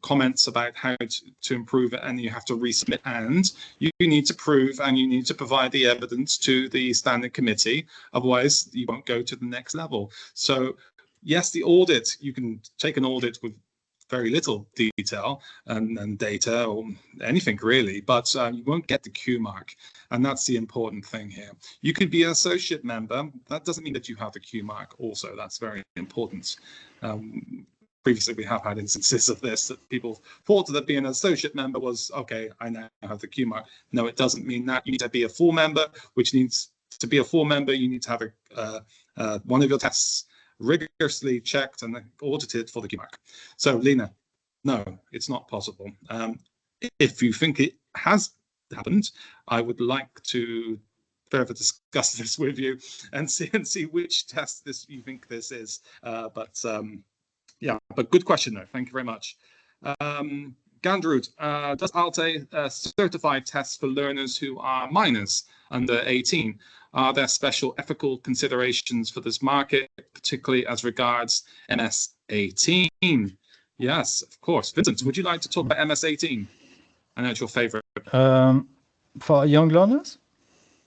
comments about how to improve it, and you have to resubmit, and you need to prove and you need to provide the evidence to the standing committee, otherwise you won't go to the next level. So yes, the audit, you can take an audit with very little detail and data or anything really, but you won't get the Q-Mark, and that's the important thing here. You could be an associate member. That doesn't mean that you have the Q-Mark also. That's very important. Previously, we have had instances of this, that people thought that being an associate member was, okay, I now have the Q-Mark. No, it doesn't mean that. You need to be a full member, which needs to be a full member, you need to have one of your tests rigorously checked and audited for the Q-Mark. So, Lena, no, it's not possible. If you think it has happened, I would like to further discuss this with you and see which test you think this is. Yeah, but good question though. Thank you very much. Gandrud, does ALTE certify tests for learners who are minors under 18? Are there special ethical considerations for this market, particularly as regards MS-18? Yes, of course. Vincent, would you like to talk about MS-18? I know it's your favorite.
For young learners?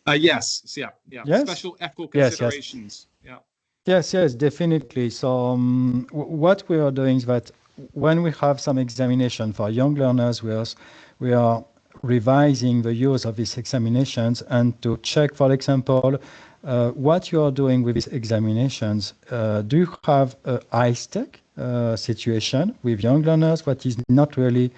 Yes, yeah.
Yes?
Special ethical considerations.
Yes, definitely. So what we are doing is that when we have some examination for young learners, we are revising the use of these examinations and to check, for example, what you are doing with these examinations. Do you have a high-stake situation with young learners, what is not really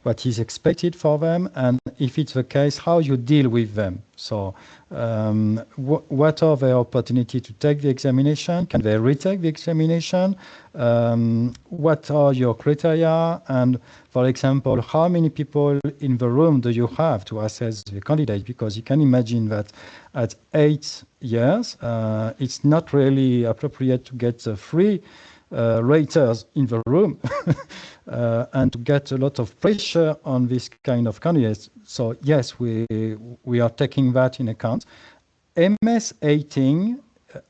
what is expected for them, and if it's the case, how you deal with them. So what are their opportunity to take the examination? Can they retake the examination? What are your criteria? And for example, how many people in the room do you have to assess the candidate? Because you can imagine that at 8 years, it's not really appropriate to get free raters in the room and to get a lot of pressure on this kind of candidates. So yes, we are taking that in account. MS 18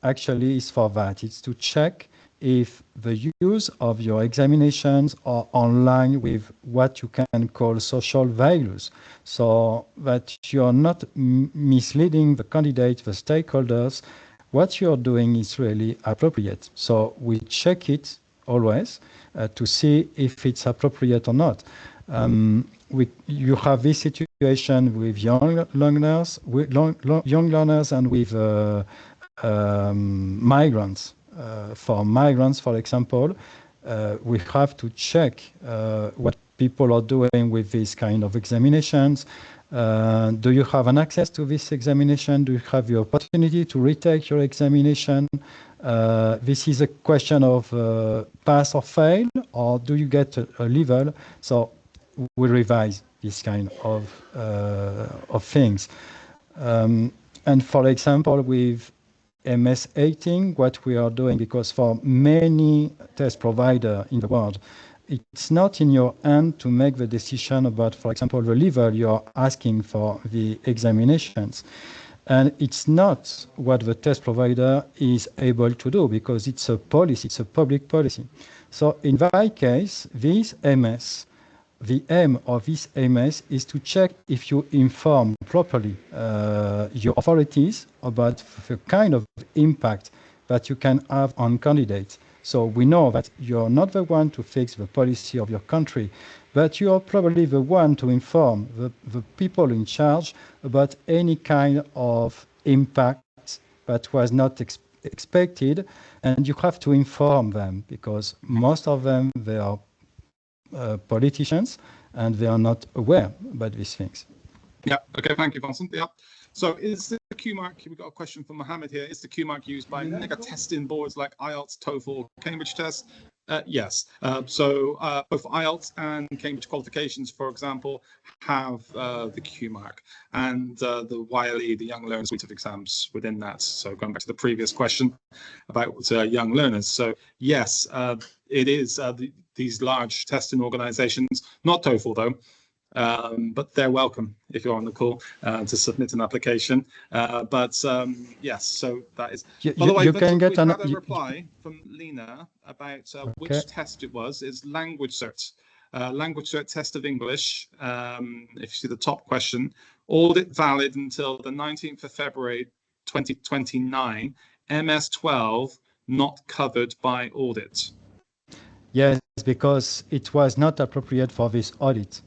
actually is for that. It's to check if the use of your examinations are online with what you can call social values, so that you're not misleading the candidate, the stakeholders. What you're doing is really appropriate. So we check it always to see if it's appropriate or not. You have this situation with young learners, and with migrants. For migrants, for example, we have to check what people are doing with these kind of examinations. Do you have an access to this examination? Do you have the opportunity to retake your examination? This is a question of pass or fail, or do you get a level? So we revise this kind of things. And for example, with MS 18, what we are doing, because for many test providers in the world, it's not in your hand to make the decision about, for example, the level you're asking for the examinations. And it's not what the test provider is able to do, because it's a policy, it's a public policy. So in that case, this MS, the aim of this MS is to check if you inform properly your authorities about the kind of impact that you can have on candidates. So we know that you're not the one to fix the policy of your country, but you are probably the one to inform the people in charge about any kind of impact that was not expected, and you have to inform them, because most of them, they are politicians, and they are not aware about these things.
Yeah, okay, thank you, Vincent. Yeah. So is the Q-Mark, we've got a question from Mohammed here, is the Q-Mark used by mega testing boards like IELTS, TOEFL, Cambridge test? Yes. So both IELTS and Cambridge qualifications, for example, have the Q-Mark, and the YLE, the Young Learner Suite of exams within that. So going back to the previous question about young learners. So yes, it is these large testing organizations, not TOEFL though, but they're welcome if you're on the call to submit an application. Yes, so that is. By the way, Vincent, we had a reply from Lena about which test it was. It's language cert. Language cert test of English. If you see the top question, audit valid until the 19th of February 2029. MS12 not covered by audit.
Yes, because it was not appropriate for this audit.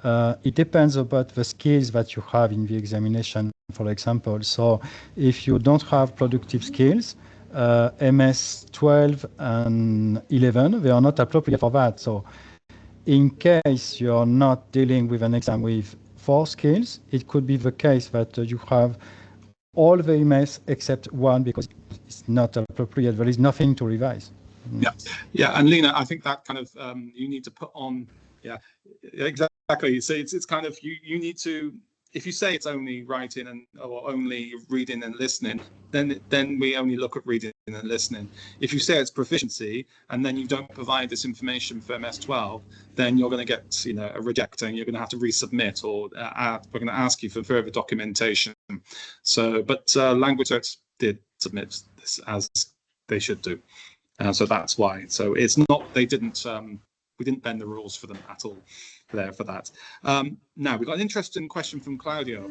It depends about the skills that you have in the examination, for example. So if you don't have productive skills, MS 12 and 11, they are not appropriate for that. So in case you're not dealing with an exam with 4 skills, it could be the case that you have all the MS except one, because it's not appropriate. There is nothing to revise.
Yeah, and Lena, I think that kind of you need to put on. Yeah, exactly. So it's kind of you need to, if you say it's only writing and or only reading and listening, then we only look at reading and listening. If you say it's proficiency and then you don't provide this information for MS12, then you're going to get a reject, and you're going to have to resubmit, or we're going to ask you for further documentation. So, but language certs did submit this as they should do. So that's why. So it's not, they didn't, we didn't bend the rules for them at all there for that. Now, we've got an interesting question from Claudio.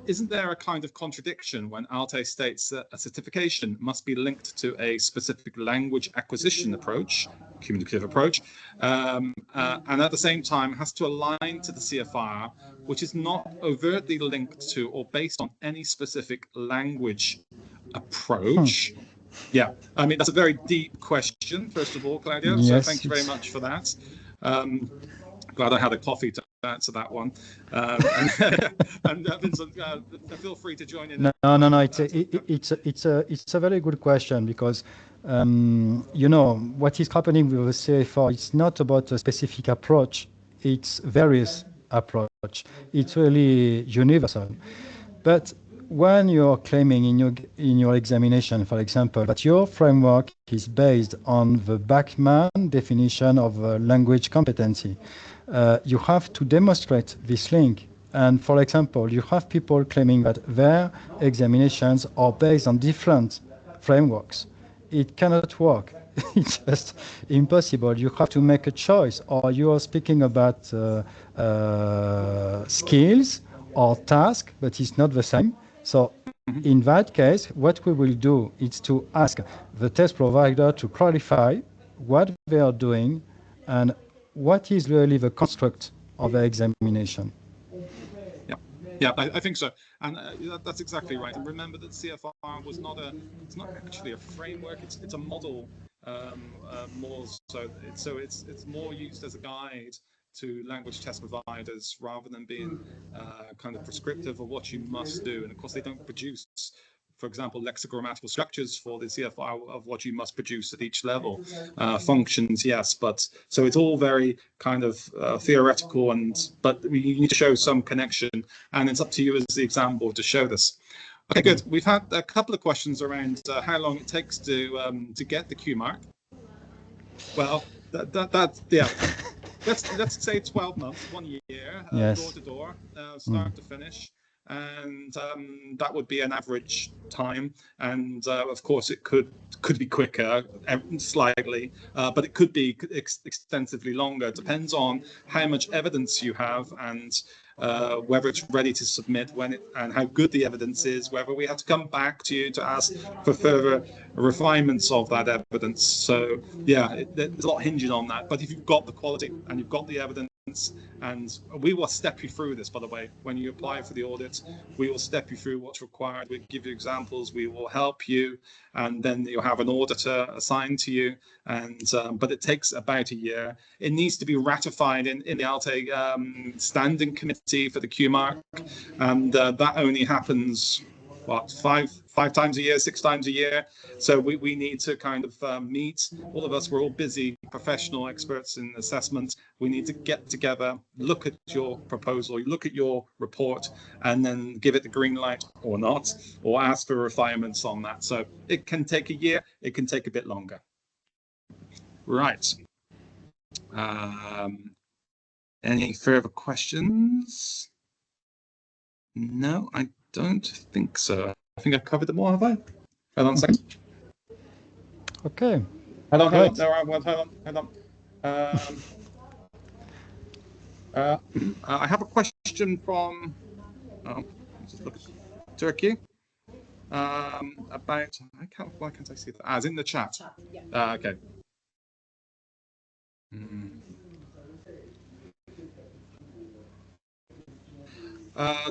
Isn't there a kind of contradiction when ALTE states that a certification must be linked to a specific language acquisition approach, communicative approach, and at the same time has to align to the CFR, which is not overtly linked to or based on any specific language approach? Yeah, I mean, that's a very deep question, first of all, Claudio. Yes, so thank you very much for that. Glad I had a coffee to answer that one. And Vincent, feel free to join in.
No. It's a very good question, because what is happening with the CFR, it's not about a specific approach. It's various approach. It's really universal. But when you're claiming in your examination, for example, that your framework is based on the Bachmann definition of language competency, you have to demonstrate this link. And for example, you have people claiming that their examinations are based on different frameworks. It cannot work. It's just impossible. You have to make a choice, or you are speaking about skills or task, but it's not the same. So in that case, what we will do is to ask the test provider to clarify what they are doing and what is really the construct of the examination.
Yeah, I think so, and that's exactly right. And remember that CFR was it's not actually a framework. It's a model more so. It's more used as a guide to language test providers rather than being kind of prescriptive of what you must do. And of course, they don't produce, for example, lexicogrammatical structures for the CFR of what you must produce at each level. Functions, yes, but so it's all very kind of theoretical, but you need to show some connection, and it's up to you as the exam board to show this. Okay, good. We've had a couple of questions around how long it takes to get the Q-Mark. Well, yeah. Let's say 12 months, 1 year,
Yes.
door to door, start to finish. And that would be an average time, and of course it could be quicker slightly, but it could be extensively longer. It depends on how much evidence you have and whether it's ready to submit and how good the evidence is, whether we have to come back to you to ask for further refinements of that evidence. So yeah, there's a lot hinging on that, but if you've got the quality and you've got the evidence, and we will step you through this, by the way, when you apply for the audit, we will step you through what's required. We'll give you examples, we will help you, and then you'll have an auditor assigned to you. And but it takes about a year. It needs to be ratified in the ALTE standing committee for the Q-Mark, and that only happens five times a year, 6 times a year. So we need to kind of meet. All of us, we're all busy professional experts in assessment. We need to get together, look at your proposal, look at your report, and then give it the green light or not, or ask for refinements on that. So it can take a year, it can take a bit longer. Right. Any further questions? No, I don't think so. I think I've covered them all, have I? Hold on a second.
Okay.
Hold on.
Right.
Hold on. I have a question from just look at Turkey about. Why can't I see that? It's in the chat. Okay.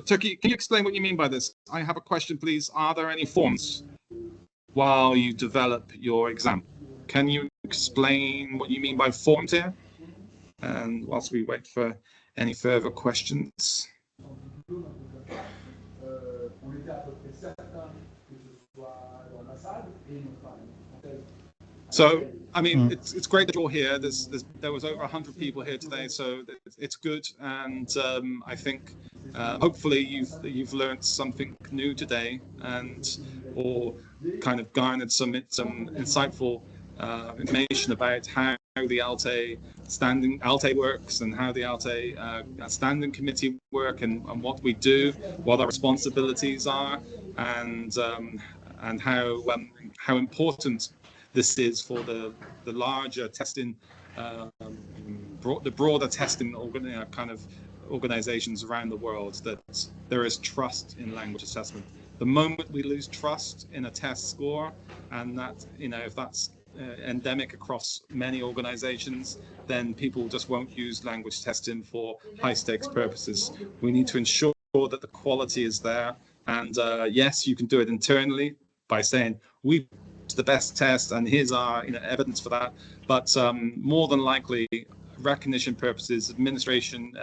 Turkey, can you explain what you mean by this? I have a question, please. Are there any forms while you develop your exam? Can you explain what you mean by forms here? And whilst we wait for any further questions. So, I mean, it's great that you're here. There was over 100 people here today, so it's good. And I think hopefully you've learned something new today, or kind of garnered some insightful information about how the ALTE works, and how the ALTE standing committee work, and what we do, what our responsibilities are, and how important this is for the larger testing, the broader testing kind of organizations around the world, that there is trust in language assessment. The moment we lose trust in a test score, and that, if that's endemic across many organizations, then people just won't use language testing for high stakes purposes. We need to ensure that the quality is there. And yes, you can do it internally by saying, we the best test and here's our evidence for that, but more than likely, recognition purposes, administration,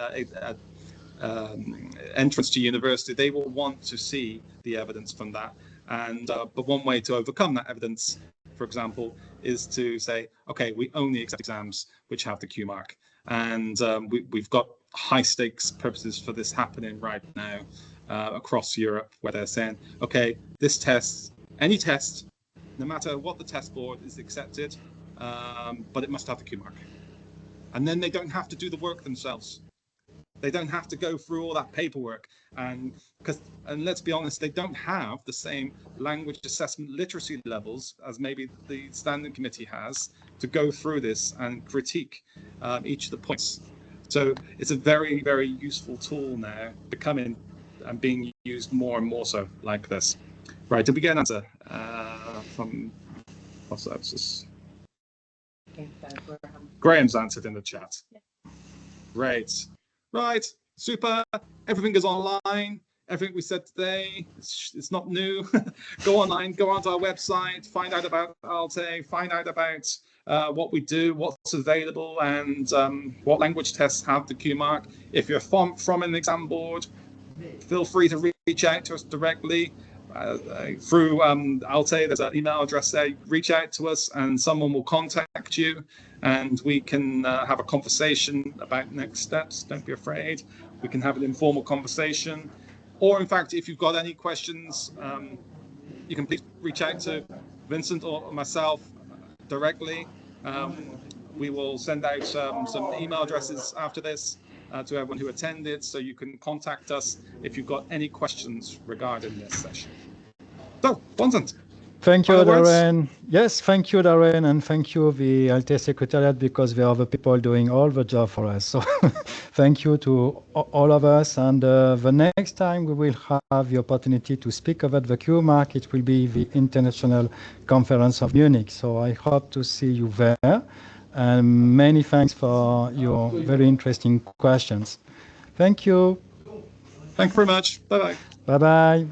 entrance to university, they will want to see the evidence from that. And but one way to overcome that evidence, for example, is to say, okay, we only accept exams which have the Q-Mark, and we've got high stakes purposes for this happening right now. across Europe, where they're saying, okay, this test, any test, no matter what the test board is accepted, but it must have the Q-Mark. And then they don't have to do the work themselves. They don't have to go through all that paperwork. And let's be honest, they don't have the same language assessment literacy levels as maybe the standing committee has to go through this and critique each of the points. So it's a very, very useful tool now, becoming and being used more and more so like this. Right, did we get an answer from what's that? Graham's answered in the chat.
Yeah.
Great. Right, super. Everything is online. Everything we said today, it's not new. Go online, go onto our website, find out about ALTE, find out about what we do, what's available, and what language tests have the Q-Mark. If you're from an exam board, feel free to reach out to us directly through ALTE. There's an email address there. Reach out to us and someone will contact you and we can have a conversation about next steps. Don't be afraid. We can have an informal conversation. Or in fact, if you've got any questions, you can please reach out to Vincent or myself directly. We will send out some email addresses after this to everyone who attended, so you can contact us if you've got any questions regarding this session. So, Vincent.
Thank you, Darren. Yes, thank you, Darren, and thank you, the ALTE Secretariat, because they are the people doing all the job for us. So thank you to all of us. And the next time we will have the opportunity to speak about the Q-Mark, it will be the International Conference of Munich. So I hope to see you there. And many thanks for your very interesting questions. Thank you.
Thank you very much. Bye-bye.
Bye-bye.